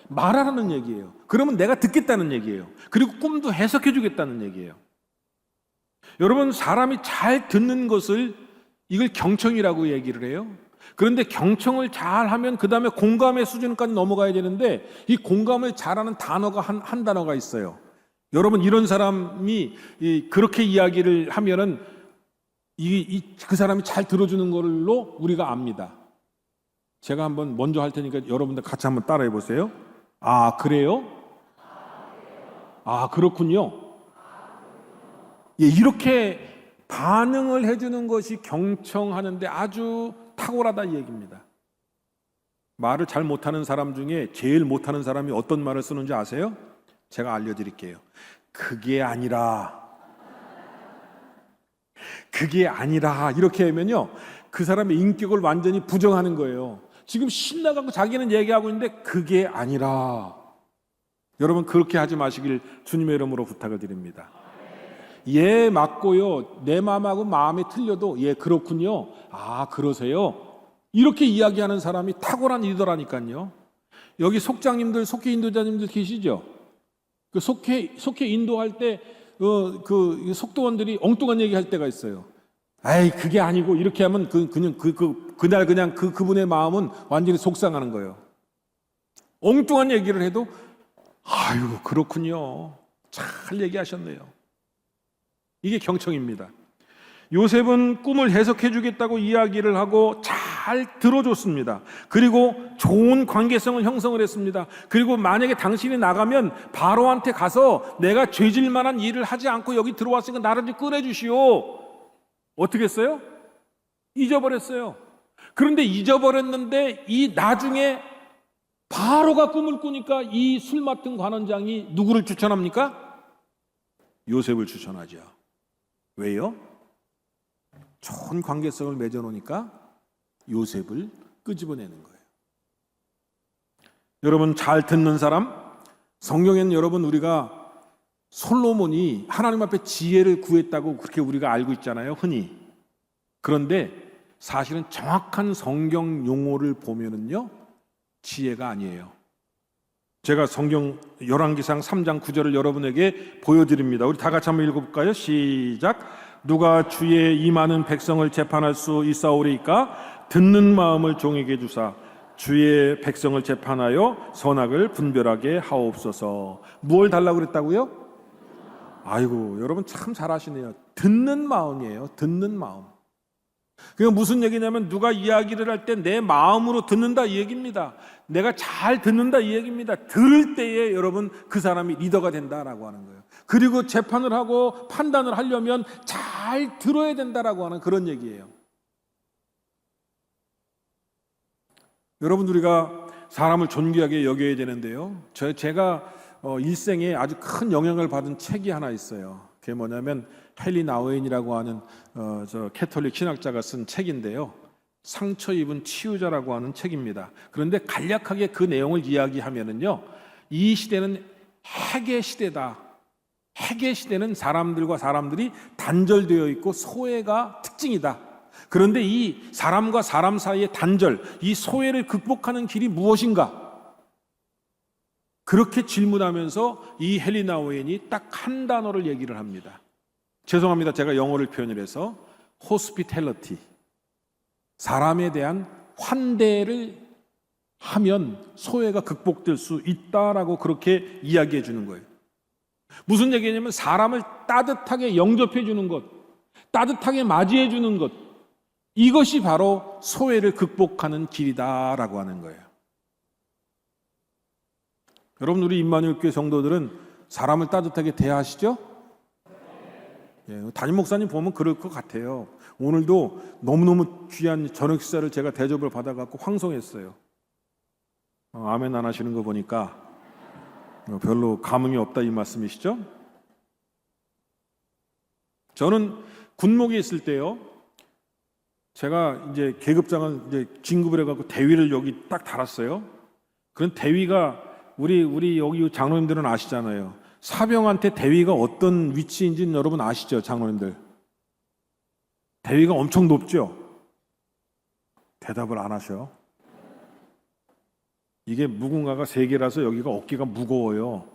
말하라는 얘기예요. 그러면 내가 듣겠다는 얘기예요. 그리고 꿈도 해석해 주겠다는 얘기예요. 여러분, 사람이 잘 듣는 것을 이걸 경청이라고 얘기를 해요. 그런데 경청을 잘 하면 그 다음에 공감의 수준까지 넘어가야 되는데, 이 공감을 잘하는 단어가 한 단어가 있어요. 여러분, 이런 사람이 그렇게 이야기를 하면은 그 사람이 잘 들어주는 걸로 우리가 압니다. 제가 한번 먼저 할 테니까 여러분들 같이 한번 따라해 보세요. 아, 그래요? 아, 그렇군요. 예, 이렇게 반응을 해주는 것이 경청하는데 아주 탁월하다 이 얘기입니다. 말을 잘 못하는 사람 중에 제일 못하는 사람이 어떤 말을 쓰는지 아세요? 제가 알려드릴게요. 그게 아니라 이렇게 하면요, 그 사람의 인격을 완전히 부정하는 거예요. 지금 신나가고 자기는 얘기하고 있는데 그게 아니라. 여러분, 그렇게 하지 마시길 주님의 이름으로 부탁을 드립니다. 예, 맞고요. 내 마음하고 마음이 틀려도 예, 그렇군요. 아, 그러세요? 이렇게 이야기하는 사람이 탁월한 리더라니까요. 여기 속장님들, 속회 인도자님들 계시죠? 그 속회 인도할 때 그 속도원들이 엉뚱한 얘기할 때가 있어요. 아이, 그게 아니고 이렇게 하면 그날 그냥 그분의 마음은 완전히 속상하는 거예요. 엉뚱한 얘기를 해도 아유, 그렇군요. 잘 얘기하셨네요. 이게 경청입니다. 요셉은 꿈을 해석해 주겠다고 이야기를 하고 잘 들어줬습니다. 그리고 좋은 관계성을 형성을 했습니다. 그리고 만약에 당신이 나가면 바로한테 가서 내가 죄질 만한 일을 하지 않고 여기 들어왔으니까 나를 좀 꺼내주시오. 어떻게 했어요? 잊어버렸어요. 그런데 잊어버렸는데 이 나중에 바로가 꿈을 꾸니까 이 술 맡은 관원장이 누구를 추천합니까? 요셉을 추천하죠. 왜요? 좋은 관계성을 맺어놓으니까 요셉을 끄집어내는 거예요. 여러분, 잘 듣는 사람, 성경에는 여러분 우리가 솔로몬이 하나님 앞에 지혜를 구했다고 그렇게 우리가 알고 있잖아요, 흔히. 그런데 사실은 정확한 성경 용어를 보면은요, 지혜가 아니에요. 제가 성경 열왕기상 3장 9절을 여러분에게 보여드립니다. 우리 다 같이 한번 읽어볼까요? 시작. 누가 주의 이 많은 백성을 재판할 수 있사오리이까? 듣는 마음을 종에게 주사 주의 백성을 재판하여 선악을 분별하게 하옵소서. 무엇을 달라고 그랬다고요? 아이고, 여러분 참 잘하시네요. 듣는 마음이에요. 듣는 마음. 그게 무슨 얘기냐면 누가 이야기를 할 때 내 마음으로 듣는다 이 얘기입니다. 내가 잘 듣는다 이 얘기입니다. 들을 때에 여러분 그 사람이 리더가 된다라고 하는 거예요. 그리고 재판을 하고 판단을 하려면 잘 들어야 된다라고 하는 그런 얘기예요. 여러분, 우리가 사람을 존귀하게 여겨야 되는데요. 제가 일생에 아주 큰 영향을 받은 책이 하나 있어요. 그게 뭐냐면 헨리 나우엔이라고 하는 캐톨릭 신학자가 쓴 책인데요. 상처 입은 치유자라고 하는 책입니다. 그런데 간략하게 그 내용을 이야기하면은요, 이 시대는 핵의 시대다. 핵의 시대는 사람들과 사람들이 단절되어 있고 소외가 특징이다. 그런데 이 사람과 사람 사이의 단절, 이 소외를 극복하는 길이 무엇인가? 그렇게 질문하면서 이 헨리 나우엔이 딱 한 단어를 얘기를 합니다. 죄송합니다. 제가 영어를 표현을 해서 hospitality. 사람에 대한 환대를 하면 소외가 극복될 수 있다라고 그렇게 이야기해 주는 거예요. 무슨 얘기냐면 사람을 따뜻하게 영접해 주는 것, 따뜻하게 맞이해 주는 것, 이것이 바로 소외를 극복하는 길이다라고 하는 거예요. 여러분, 우리 임마누엘 교회 성도들은 사람을 따뜻하게 대하시죠? 담임 목사님 보면 그럴 것 같아요. 오늘도 너무너무 귀한 저녁 식사를 제가 대접을 받아갖고 황송했어요. 아멘 안 하시는 거 보니까 별로 감흥이 없다 이 말씀이시죠? 저는 군목에 있을 때요, 제가 이제 계급장을 이제 진급을 해갖고 대위를 여기 딱 달았어요. 그런 대위가 우리 여기 장로님들은 아시잖아요. 사병한테 대위가 어떤 위치인지는 여러분 아시죠, 장로님들? 대위가 엄청 높죠? 대답을 안 하셔. 이게 무궁화가 세 개라서 여기가 어깨가 무거워요.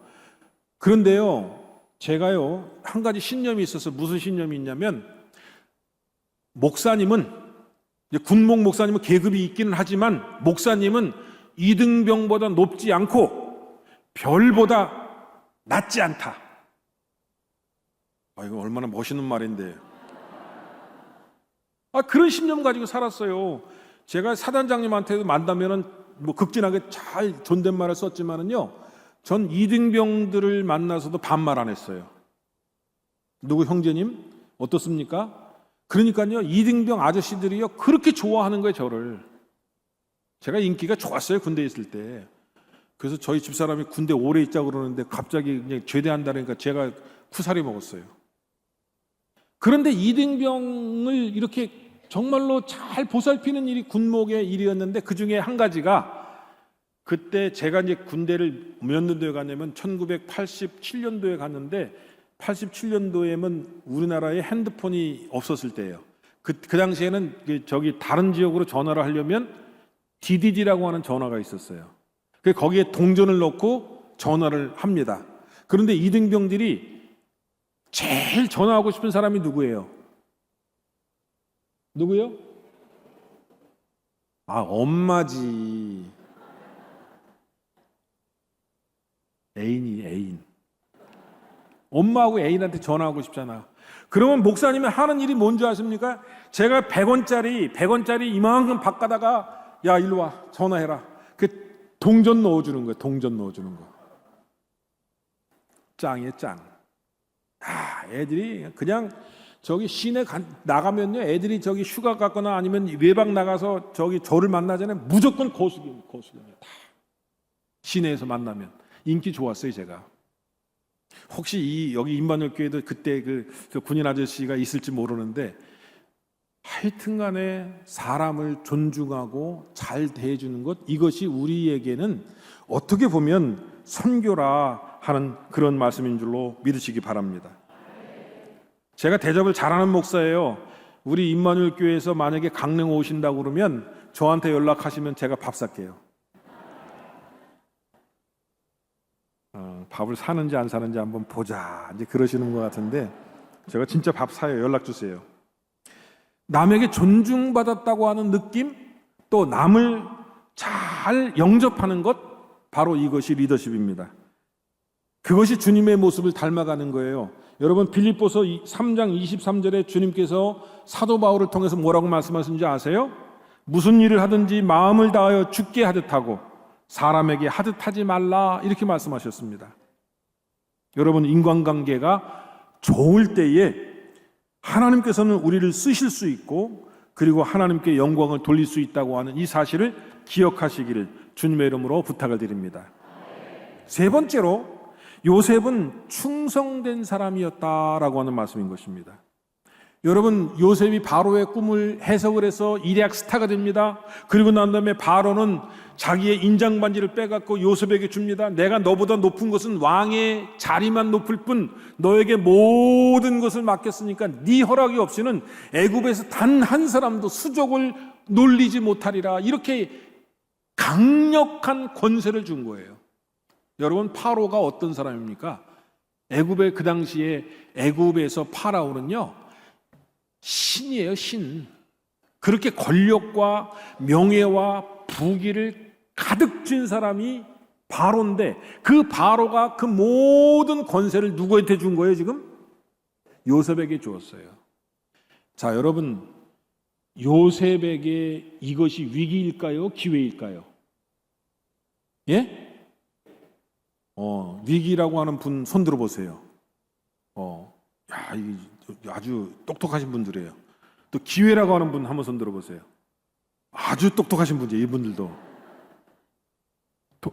그런데요, 제가요, 한 가지 신념이 있어서 무슨 신념이 있냐면, 목사님은, 군목 목사님은 계급이 있기는 하지만, 목사님은 이등병보다 높지 않고, 별보다 낮지 않다. 이거 얼마나 멋있는 말인데. 그런 신념 가지고 살았어요. 제가 사단장님한테도 만나면은 극진하게 잘 존댓말을 썼지만은요, 전 이등병들을 만나서도 반말 안 했어요. 누구 형제님 어떻습니까? 그러니까요, 이등병 아저씨들이요 그렇게 좋아하는 거예요, 저를. 제가 인기가 좋았어요, 군대에 있을 때. 그래서 저희 집사람이 군대 오래 있자고 그러는데 갑자기 그냥 제대한다니까 제가 쿠사리 먹었어요. 그런데 이등병을 이렇게 정말로 잘 보살피는 일이 군목의 일이었는데, 그 중에 한 가지가, 그때 제가 이제 군대를 몇 년도에 갔냐면 1987년도에 갔는데, 87년도에는 우리나라에 핸드폰이 없었을 때예요. 그 당시에는 저기 다른 지역으로 전화를 하려면 DDD라고 하는 전화가 있었어요. 거기에 동전을 넣고 전화를 합니다. 그런데 이등병들이 제일 전화하고 싶은 사람이 누구예요? 누구요? 엄마지. 애인. 엄마하고 애인한테 전화하고 싶잖아. 그러면 목사님이 하는 일이 뭔지 아십니까? 제가 100원짜리 이만큼 바꿔다가, 야, 일로 와, 전화해라. 동전 넣어주는 거예요. 동전 넣어주는 거. 짱이에요, 짱. 애들이 그냥 저기 시내 나가면요, 애들이 저기 휴가 갔거나 아니면 외박 나가서 저기 저를 만나잖아요. 무조건 거수입니다. 다. 시내에서 만나면. 인기 좋았어요, 제가. 혹시 여기 임마누엘 교회도 그때 그 군인 아저씨가 있을지 모르는데, 하여튼 간에 사람을 존중하고 잘 대해주는 것, 이것이 우리에게는 어떻게 보면 선교라 하는 그런 말씀인 줄로 믿으시기 바랍니다. 제가 대접을 잘하는 목사예요. 우리 임마누엘 교회에서 만약에 강릉 오신다고 그러면 저한테 연락하시면 제가 밥 살게요. 밥을 사는지 안 사는지 한번 보자, 이제 그러시는 것 같은데, 제가 진짜 밥 사요. 연락 주세요. 남에게 존중받았다고 하는 느낌, 또 남을 잘 영접하는 것, 바로 이것이 리더십입니다. 그것이 주님의 모습을 닮아가는 거예요. 여러분, 빌립보서 3장 23절에 주님께서 사도 바울을 통해서 뭐라고 말씀하시는지 아세요? 무슨 일을 하든지 마음을 다하여 주께 하듯 하고 사람에게 하듯 하지 말라, 이렇게 말씀하셨습니다. 여러분, 인간관계가 좋을 때에 하나님께서는 우리를 쓰실 수 있고, 그리고 하나님께 영광을 돌릴 수 있다고 하는 이 사실을 기억하시기를 주님의 이름으로 부탁을 드립니다. 세 번째로, 요셉은 충성된 사람이었다라고 하는 말씀인 것입니다. 여러분, 요셉이 바로의 꿈을 해석을 해서 일약 스타가 됩니다. 그리고 난 다음에 바로는 자기의 인장반지를 빼갖고 요셉에게 줍니다. 내가 너보다 높은 것은 왕의 자리만 높을 뿐 너에게 모든 것을 맡겼으니까 네 허락이 없이는 애굽에서 단 한 사람도 수족을 놀리지 못하리라. 이렇게 강력한 권세를 준 거예요. 여러분, 파로가 어떤 사람입니까? 애굽의 그 당시에 애굽에서 파라오는요, 신이에요, 신. 그렇게 권력과 명예와 부귀를 가득 쥔 사람이 바로인데, 그 바로가 그 모든 권세를 누구한테 준 거예요, 지금? 요셉에게 주었어요. 자, 여러분, 요셉에게 이것이 위기일까요? 기회일까요? 예? 위기라고 하는 분 손 들어 보세요. 아주 똑똑하신 분들이에요. 또 기회라고 하는 분 한번 손 들어보세요. 아주 똑똑하신 분이에요. 이분들도.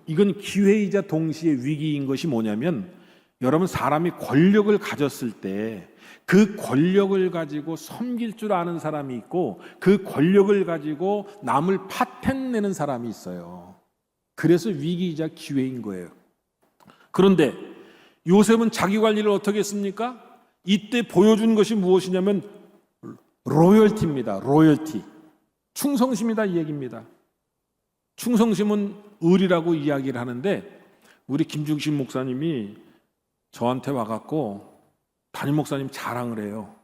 이건 기회이자 동시에 위기인 것이 뭐냐면, 여러분, 사람이 권력을 가졌을 때 그 권력을 가지고 섬길 줄 아는 사람이 있고, 그 권력을 가지고 남을 파탄내는 사람이 있어요. 그래서 위기이자 기회인 거예요. 그런데 요셉은 자기 관리를 어떻게 했습니까? 이때 보여준 것이 무엇이냐면 로열티입니다. 로열티. 충성심이다 이 얘기입니다. 충성심은 을이라고 이야기를 하는데, 우리 김중신 목사님이 저한테 와갖고 담임 목사님 자랑을 해요.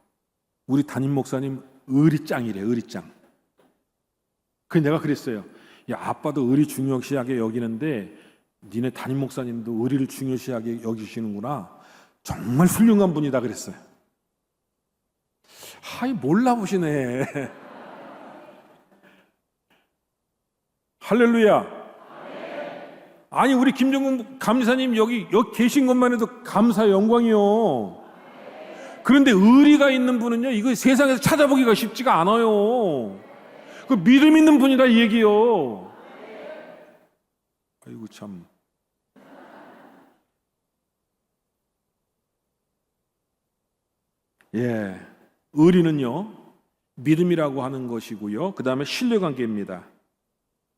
우리 담임 목사님 을이 짱이래. 을이 짱. 그래서 내가 그랬어요. 야, 아빠도 을이 중요시하게 여기는데 니네 담임 목사님도 을을 중요시하게 여기시는구나. 정말 훌륭한 분이다 그랬어요. 하이, 몰라보시네. 할렐루야. 아니, 우리 김정근 감사님 여기 계신 것만 해도 감사 영광이요. 그런데 의리가 있는 분은요, 이거 세상에서 찾아보기가 쉽지가 않아요. 그 믿음 있는 분이다 이 얘기요. 아이고 참. 예, 의리는요 믿음이라고 하는 것이고요, 그 다음에 신뢰관계입니다.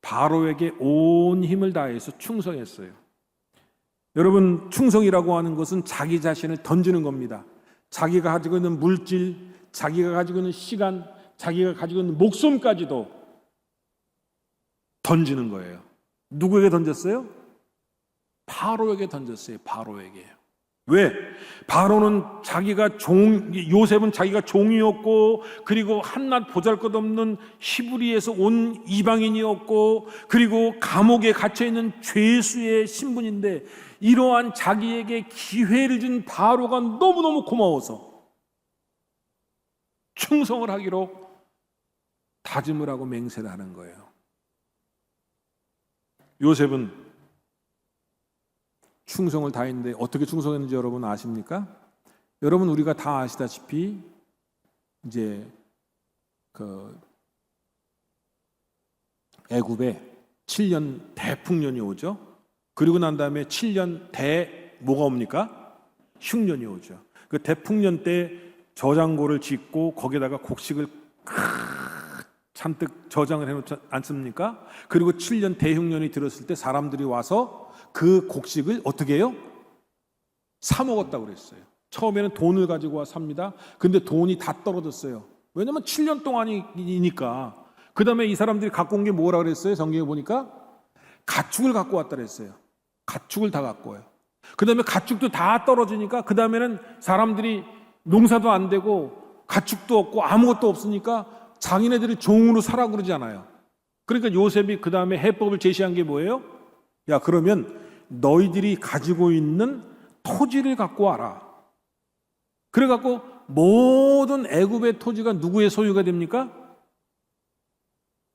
바로에게 온 힘을 다해서 충성했어요. 여러분, 충성이라고 하는 것은 자기 자신을 던지는 겁니다. 자기가 가지고 있는 물질, 자기가 가지고 있는 시간, 자기가 가지고 있는 목숨까지도 던지는 거예요. 누구에게 던졌어요? 바로에게 던졌어요. 바로에게. 왜? 바로는 요셉은 자기가 종이었고, 그리고 한낱 보잘것없는 히브리에서 온 이방인이었고, 그리고 감옥에 갇혀있는 죄수의 신분인데, 이러한 자기에게 기회를 준 바로가 너무너무 고마워서 충성을 하기로 다짐을 하고 맹세를 하는 거예요. 요셉은 충성을 다했는데 어떻게 충성했는지 여러분 아십니까? 여러분, 우리가 다 아시다시피 이제 애굽에 7년 대풍년이 오죠. 그리고 난 다음에 7년 뭐가 옵니까? 흉년이 오죠. 그 대풍년 때 저장고를 짓고 거기다가 곡식을 잔뜩 저장을 해놓지 않습니까? 그리고 7년 대흉년이 들었을 때 사람들이 와서 그 곡식을 어떻게 해요? 사 먹었다고 그랬어요. 처음에는 돈을 가지고 와 삽니다. 근데 돈이 다 떨어졌어요. 왜냐면 7년 동안이니까. 그 다음에 이 사람들이 갖고 온 게 뭐라 그랬어요? 성경에 보니까 가축을 갖고 왔다 그랬어요. 가축을 다 갖고 와요. 그 다음에 가축도 다 떨어지니까 그 다음에는 사람들이 농사도 안 되고 가축도 없고 아무것도 없으니까 장인애들을 종으로 사라고 그러지 않아요. 그러니까 요셉이 그 다음에 해법을 제시한 게 뭐예요? 야, 그러면 너희들이 가지고 있는 토지를 갖고 와라. 그래갖고 모든 애굽의 토지가 누구의 소유가 됩니까?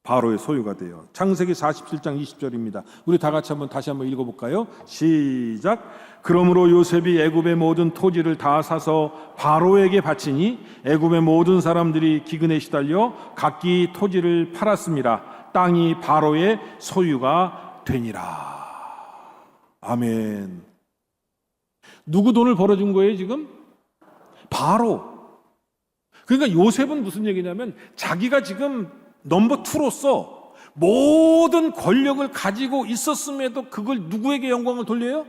바로의 소유가 돼요. 창세기 47장 20절입니다. 우리 다 같이 다시 한번 읽어볼까요? 시작. 그러므로 요셉이 애굽의 모든 토지를 다 사서 바로에게 바치니 애굽의 모든 사람들이 기근에 시달려 각기 토지를 팔았습니다. 땅이 바로의 소유가 되니라. 아멘. 누구 돈을 벌어준 거예요 지금? 바로. 그러니까 요셉은 무슨 얘기냐면 자기가 지금 넘버 2로서 모든 권력을 가지고 있었음에도 그걸 누구에게 영광을 돌려요?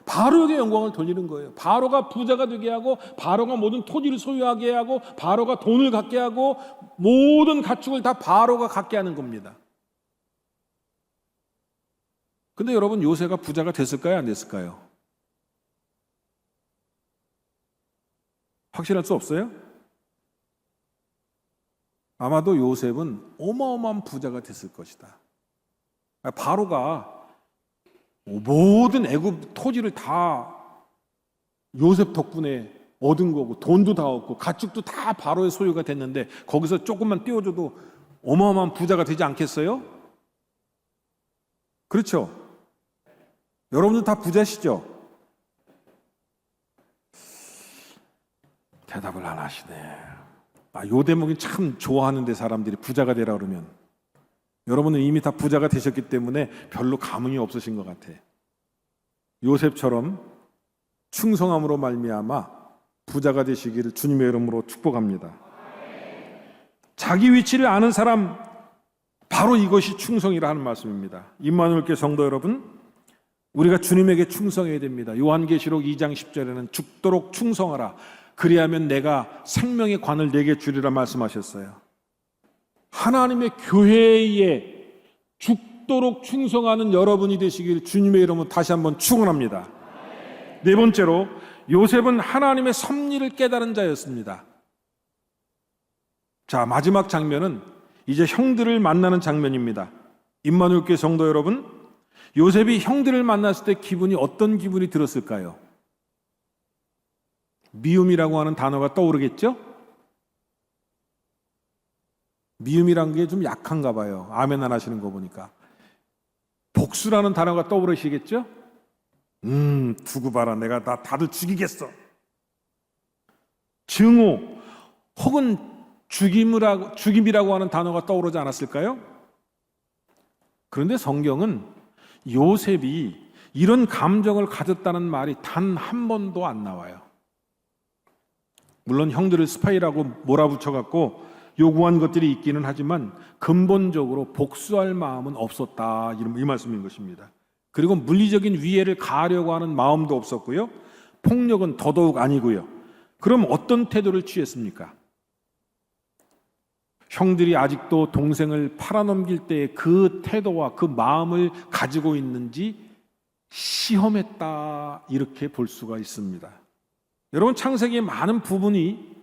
바로에게 영광을 돌리는 거예요. 바로가 부자가 되게 하고, 바로가 모든 토지를 소유하게 하고, 바로가 돈을 갖게 하고, 모든 가축을 다 바로가 갖게 하는 겁니다. 근데 여러분, 요셉가 부자가 됐을까요? 안 됐을까요? 확실할 수 없어요? 아마도 요셉은 어마어마한 부자가 됐을 것이다. 바로가 모든 애굽 토지를 다 요셉 덕분에 얻은 거고, 돈도 다 얻고 가축도 다 바로의 소유가 됐는데 거기서 조금만 띄워줘도 어마어마한 부자가 되지 않겠어요? 그렇죠? 여러분들 다 부자시죠? 대답을 안 하시네. 요 대목이 참 좋아하는데 사람들이 부자가 되라 그러면. 여러분은 이미 다 부자가 되셨기 때문에 별로 감흥이 없으신 것 같아. 요셉처럼 충성함으로 말미암아 부자가 되시기를 주님의 이름으로 축복합니다. 자기 위치를 아는 사람, 바로 이것이 충성이라 하는 말씀입니다. 임마누엘교회 성도 여러분, 우리가 주님에게 충성해야 됩니다. 요한계시록 2장 10절에는 죽도록 충성하라. 그리하면 내가 생명의 관을 내게 주리라 말씀하셨어요. 하나님의 교회에 죽도록 충성하는 여러분이 되시길 주님의 이름으로 다시 한번 축원합니다. 네 번째로, 요셉은 하나님의 섭리를 깨달은 자였습니다. 자, 마지막 장면은 이제 형들을 만나는 장면입니다. 임마누엘교회 성도 여러분, 요셉이 형들을 만났을 때 기분이 어떤 기분이 들었을까요? 미움이라고 하는 단어가 떠오르겠죠? 미움이란 게 좀 약한가 봐요. 아멘 안 하시는 거 보니까. 복수라는 단어가 떠오르시겠죠? 두고 봐라. 내가 다 다들 죽이겠어. 증오 혹은 죽임이라고 하는 단어가 떠오르지 않았을까요? 그런데 성경은 요셉이 이런 감정을 가졌다는 말이 단 한 번도 안 나와요. 물론 형들을 스파이라고 몰아붙여갖고 요구한 것들이 있기는 하지만 근본적으로 복수할 마음은 없었다, 이 말씀인 것입니다. 그리고 물리적인 위해를 가하려고 하는 마음도 없었고요, 폭력은 더더욱 아니고요. 그럼 어떤 태도를 취했습니까? 형들이 아직도 동생을 팔아넘길 때의 그 태도와 그 마음을 가지고 있는지 시험했다, 이렇게 볼 수가 있습니다. 여러분, 창세기의 많은 부분이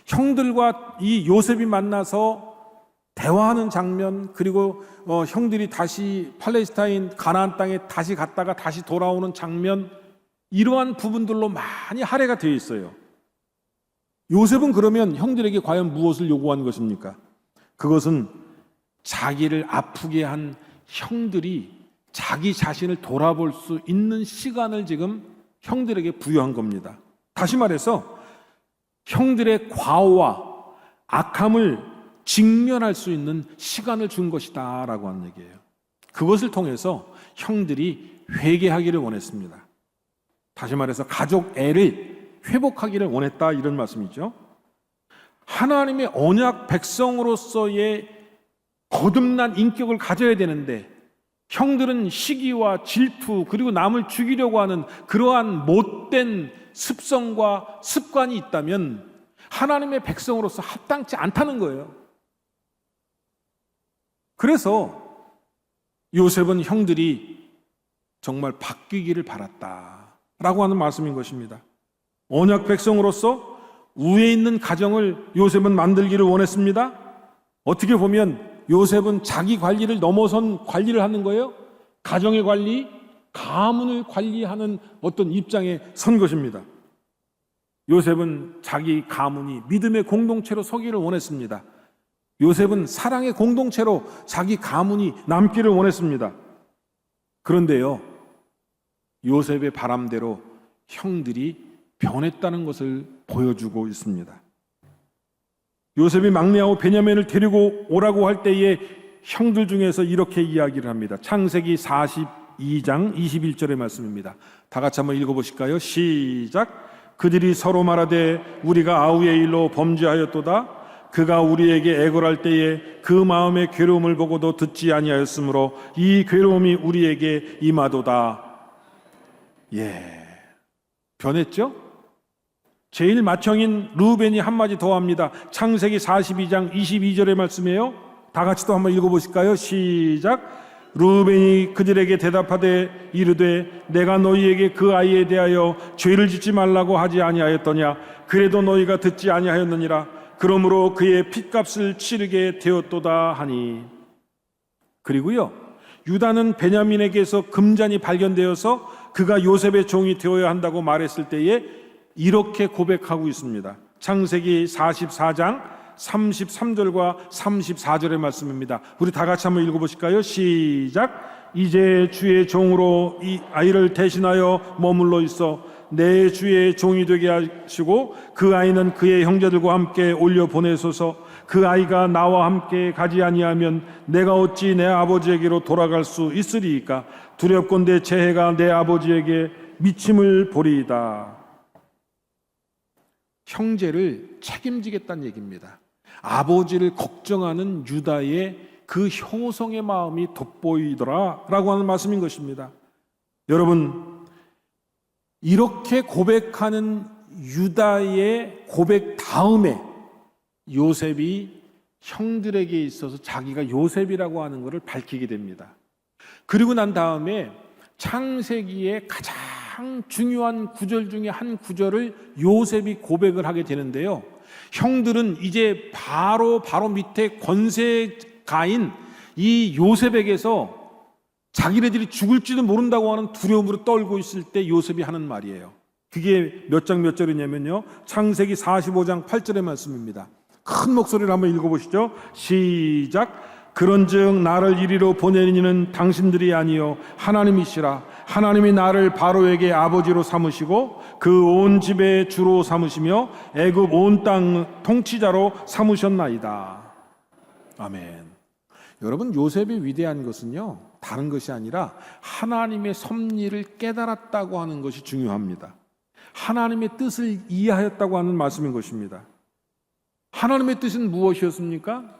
형들과 이 요셉이 만나서 대화하는 장면, 그리고 형들이 다시 팔레스타인 가나안 땅에 다시 갔다가 다시 돌아오는 장면, 이러한 부분들로 많이 할애가 되어 있어요. 요셉은 그러면 형들에게 과연 무엇을 요구한 것입니까? 그것은 자기를 아프게 한 형들이 자기 자신을 돌아볼 수 있는 시간을 지금 형들에게 부여한 겁니다. 다시 말해서 형들의 과오와 악함을 직면할 수 있는 시간을 준 것이다 라고 하는 얘기예요. 그것을 통해서 형들이 회개하기를 원했습니다. 다시 말해서 가족 애를 회복하기를 원했다, 이런 말씀이죠. 하나님의 언약 백성으로서의 거듭난 인격을 가져야 되는데 형들은 시기와 질투, 그리고 남을 죽이려고 하는 그러한 못된 습성과 습관이 있다면 하나님의 백성으로서 합당치 않다는 거예요. 그래서 요셉은 형들이 정말 바뀌기를 바랐다라고 하는 말씀인 것입니다. 언약 백성으로서 위에 있는 가정을 요셉은 만들기를 원했습니다. 어떻게 보면 요셉은 자기 관리를 넘어선 관리를 하는 거예요. 가정의 관리, 가문을 관리하는 어떤 입장에 선 것입니다. 요셉은 자기 가문이 믿음의 공동체로 서기를 원했습니다. 요셉은 사랑의 공동체로 자기 가문이 남기를 원했습니다. 그런데요, 요셉의 바람대로 형들이 변했다는 것을 보여주고 있습니다. 요셉이 막내아우 베냐민을 데리고 오라고 할 때에 형들 중에서 이렇게 이야기를 합니다. 창세기 42장 21절의 말씀입니다. 다 같이 한번 읽어보실까요? 시작. 그들이 서로 말하되 우리가 아우의 일로 범죄하였도다. 그가 우리에게 애걸할 때에 그 마음의 괴로움을 보고도 듣지 아니하였으므로 이 괴로움이 우리에게 임하도다. 변했죠? 제일 맏형인 르우벤이 한마디 더 합니다. 창세기 42장 22절의 말씀이에요. 다 같이 또 한번 읽어보실까요? 시작. 르우벤이 그들에게 대답하되 이르되 내가 너희에게 그 아이에 대하여 죄를 짓지 말라고 하지 아니하였더냐. 그래도 너희가 듣지 아니하였느니라. 그러므로 그의 핏값을 치르게 되었도다 하니. 그리고요, 유다는 베냐민에게서 금잔이 발견되어서 그가 요셉의 종이 되어야 한다고 말했을 때에 이렇게 고백하고 있습니다. 창세기 44장 33절과 34절의 말씀입니다. 우리 다 같이 한번 읽어보실까요? 시작. 이제 주의 종으로 이 아이를 대신하여 머물러 있어 내 주의 종이 되게 하시고 그 아이는 그의 형제들과 함께 올려 보내소서. 그 아이가 나와 함께 가지 아니하면 내가 어찌 내 아버지에게로 돌아갈 수 있으리이까. 두렵건대 제 해가 내 아버지에게 미침을 보리이다. 형제를 책임지겠다는 얘기입니다. 아버지를 걱정하는 유다의 그 효성의 마음이 돋보이더라라고 하는 말씀인 것입니다. 여러분, 이렇게 고백하는 유다의 고백 다음에 요셉이 형들에게 있어서 자기가 요셉이라고 하는 것을 밝히게 됩니다. 그리고 난 다음에 창세기의 가장 중요한 구절 중에 한 구절을 요셉이 고백을 하게 되는데요. 형들은 이제 바로 밑에 권세가인 이 요셉에게서 자기네들이 죽을지도 모른다고 하는 두려움으로 떨고 있을 때 요셉이 하는 말이에요. 그게 몇 절이냐면요, 창세기 45장 8절의 말씀입니다. 큰 목소리로 한번 읽어보시죠. 시작. 그런즉 나를 이리로 보내는 이는 당신들이 아니요 하나님이시라. 하나님이 나를 바로에게 아버지로 삼으시고 그 온 집의 주로 삼으시며 애굽 온 땅 통치자로 삼으셨나이다. 아멘. 여러분, 요셉이 위대한 것은요, 다른 것이 아니라 하나님의 섭리를 깨달았다고 하는 것이 중요합니다. 하나님의 뜻을 이해하였다고 하는 말씀인 것입니다. 하나님의 뜻은 무엇이었습니까?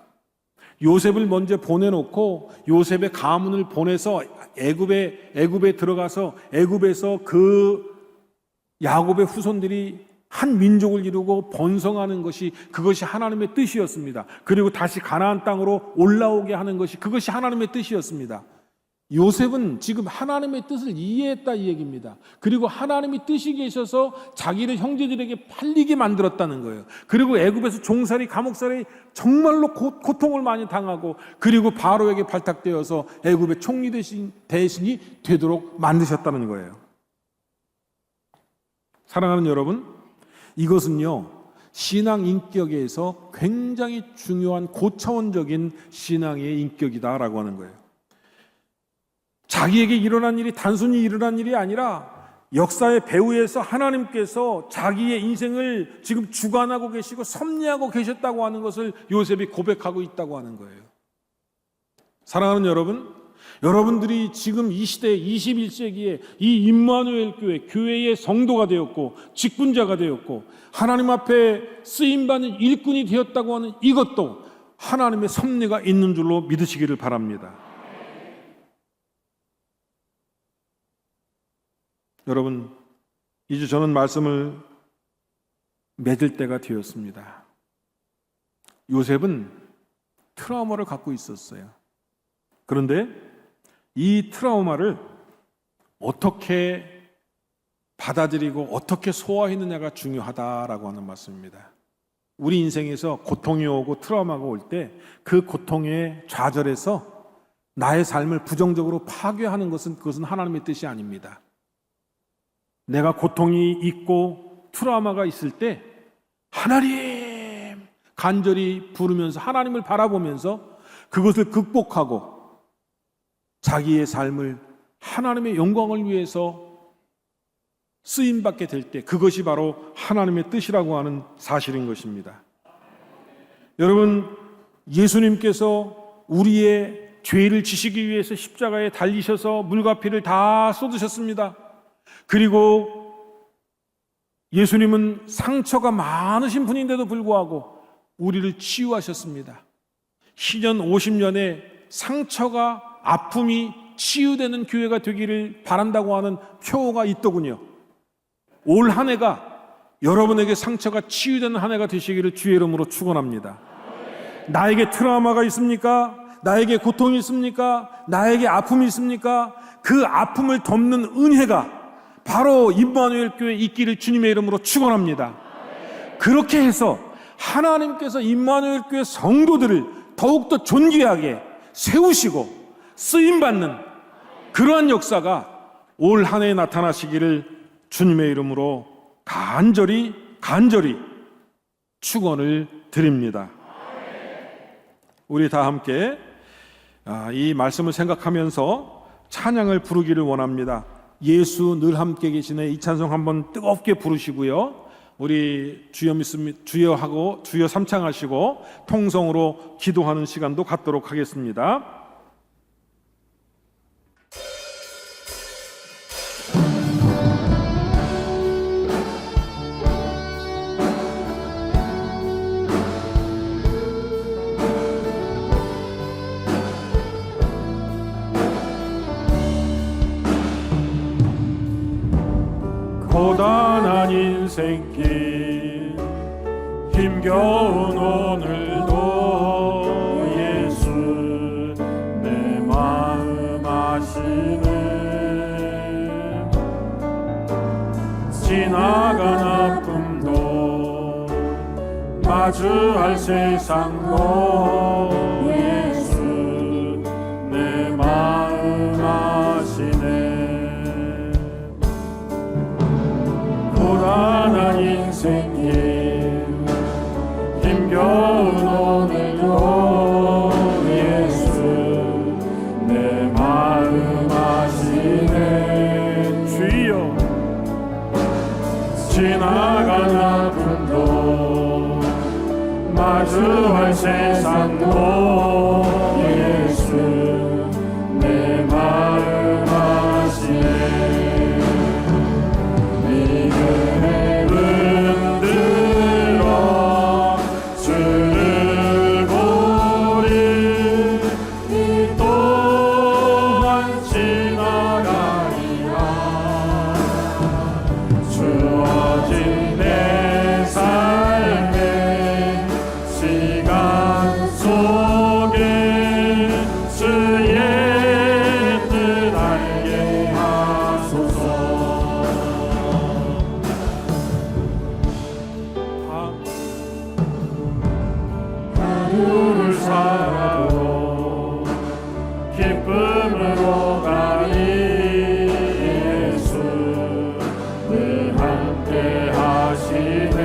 요셉을 먼저 보내놓고 요셉의 가문을 보내서 애굽에 들어가서 애굽에서 그 야곱의 후손들이 한 민족을 이루고 번성하는 것이, 그것이 하나님의 뜻이었습니다. 그리고 다시 가나안 땅으로 올라오게 하는 것이, 그것이 하나님의 뜻이었습니다. 요셉은 지금 하나님의 뜻을 이해했다 이 얘기입니다. 그리고 하나님이 뜻이 계셔서 자기를 형제들에게 팔리게 만들었다는 거예요. 그리고 애굽에서 종살이, 감옥살이 정말로 고통을 많이 당하고, 그리고 바로에게 발탁되어서 애굽의 총리 대신이 되도록 만드셨다는 거예요. 사랑하는 여러분, 이것은요, 신앙 인격에서 굉장히 중요한 고차원적인 신앙의 인격이다라고 하는 거예요. 자기에게 일어난 일이 단순히 일어난 일이 아니라 역사의 배후에서 하나님께서 자기의 인생을 지금 주관하고 계시고 섭리하고 계셨다고 하는 것을 요셉이 고백하고 있다고 하는 거예요. 사랑하는 여러분, 여러분들이 지금 이 시대 21세기에 이 임마누엘 교회의 성도가 되었고 직분자가 되었고 하나님 앞에 쓰임받는 일꾼이 되었다고 하는 이것도 하나님의 섭리가 있는 줄로 믿으시기를 바랍니다. 여러분, 이제 저는 말씀을 맺을 때가 되었습니다. 요셉은 트라우마를 갖고 있었어요. 그런데 이 트라우마를 어떻게 받아들이고 어떻게 소화했느냐가 중요하다라고 하는 말씀입니다. 우리 인생에서 고통이 오고 트라우마가 올 때 그 고통에 좌절해서 나의 삶을 부정적으로 파괴하는 것은, 그것은 하나님의 뜻이 아닙니다. 내가 고통이 있고 트라우마가 있을 때 하나님 간절히 부르면서 하나님을 바라보면서 그것을 극복하고 자기의 삶을 하나님의 영광을 위해서 쓰임받게 될 때, 그것이 바로 하나님의 뜻이라고 하는 사실인 것입니다. 여러분, 예수님께서 우리의 죄를 지시기 위해서 십자가에 달리셔서 물과 피를 다 쏟으셨습니다. 그리고 예수님은 상처가 많으신 분인데도 불구하고 우리를 치유하셨습니다. 시년 50년에 상처가, 아픔이 치유되는 교회가 되기를 바란다고 하는 표어가 있더군요. 올 한 해가 여러분에게 상처가 치유되는 한 해가 되시기를 주의 이름으로 축원합니다. 나에게 트라우마가 있습니까? 나에게 고통이 있습니까? 나에게 아픔이 있습니까? 그 아픔을 덮는 은혜가 바로 임마누엘 교회에 있기를 주님의 이름으로 축원합니다. 그렇게 해서 하나님께서 임마누엘 교회 성도들을 더욱더 존귀하게 세우시고 쓰임받는 그러한 역사가 올 한 해에 나타나시기를 주님의 이름으로 간절히 축원을 드립니다. 우리 다 함께 이 말씀을 생각하면서 찬양을 부르기를 원합니다. 예수 늘 함께 계시네 이 찬송 한번 뜨겁게 부르시고요. 우리 주여 주여 하고 주여 삼창하시고 통성으로 기도하는 시간도 갖도록 하겠습니다. 고단한 인생길 힘겨운 오늘도 예수 내 마음 아시네. 지나간 아픔도 마주할 세상도 예수 내 마음 아시네. 고단한 인생길 힘겨운 오늘도 예수 내 마음 아시네. 주여 지나간 아픔도 마주할 세상도 예수 내 마음 아시네. 하루를 살아도 기쁨으로 가리 예수 늘 함께 하시네.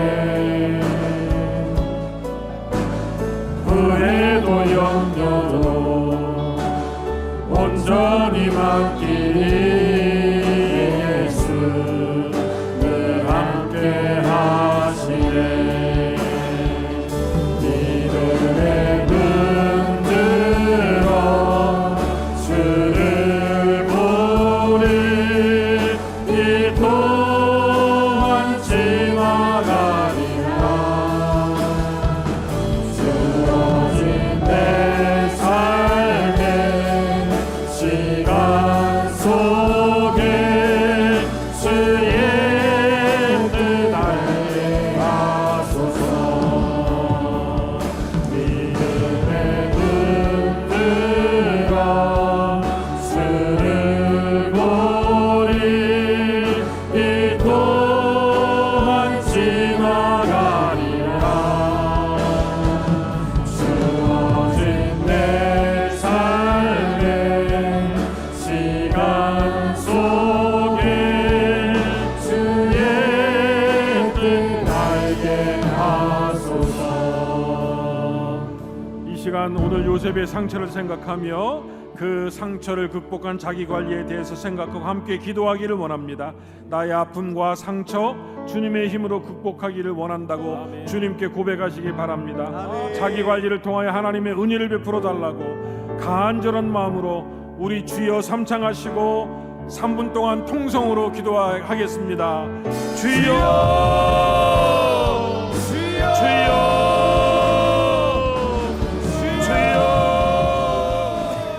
후회도 염려도 온전히 맡기리 예수 늘 함께 하시네. 오늘 요셉의 상처를 생각하며 그 상처를 극복한 자기 관리에 대해서 생각하고 함께 기도하기를 원합니다. 나의 아픔과 상처 주님의 힘으로 극복하기를 원한다고 아멘. 주님께 고백하시기 바랍니다. 아멘. 자기 관리를 통하여 하나님의 은혜를 베풀어 달라고 간절한 마음으로 우리 주여 삼창하시고 3분 동안 통성으로 기도하겠습니다. 주여 주여 주여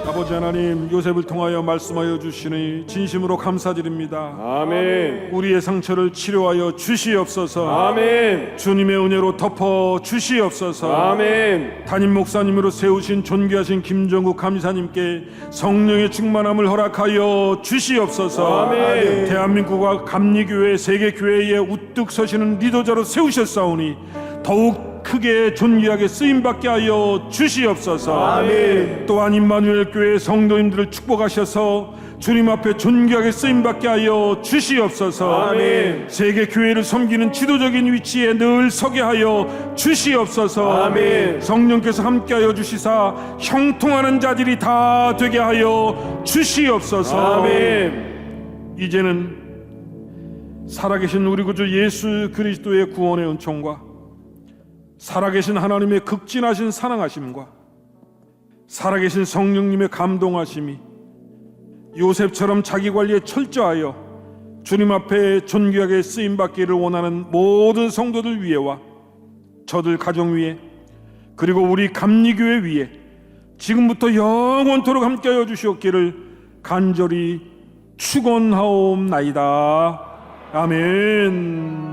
아버지 하나님, 요셉을 통하여 말씀하여 주시니 진심으로 감사드립니다. 아멘. 우리의 상처를 치료하여 주시옵소서. 아멘. 주님의 은혜로 덮어 주시옵소서. 아멘. 담임 목사님으로 세우신 존귀하신 김정국 감사님께 성령의 충만함을 허락하여 주시옵소서. 아멘. 대한민국과 감리교회 세계교회에 우뚝 서시는 리더자로 세우셨사오니 더욱 크게 존귀하게 쓰임받게 하여 주시옵소서. 아멘. 또한 임마누엘 교회 성도님들을 축복하셔서 주님 앞에 존귀하게 쓰임받게 하여 주시옵소서. 아멘. 세계 교회를 섬기는 지도적인 위치에 늘 서게 하여 주시옵소서. 아멘. 성령께서 함께하여 주시사 형통하는 자들이 다 되게 하여 주시옵소서. 아멘. 이제는 살아계신 우리 구주 예수 그리스도의 구원의 은총과 살아계신 하나님의 극진하신 사랑하심과 살아계신 성령님의 감동하심이 요셉처럼 자기 관리에 철저하여 주님 앞에 존귀하게 쓰임받기를 원하는 모든 성도들 위에와 저들 가정 위에 그리고 우리 감리교회 위에 지금부터 영원토록 함께하여 주시옵기를 간절히 축원하옵나이다. 아멘.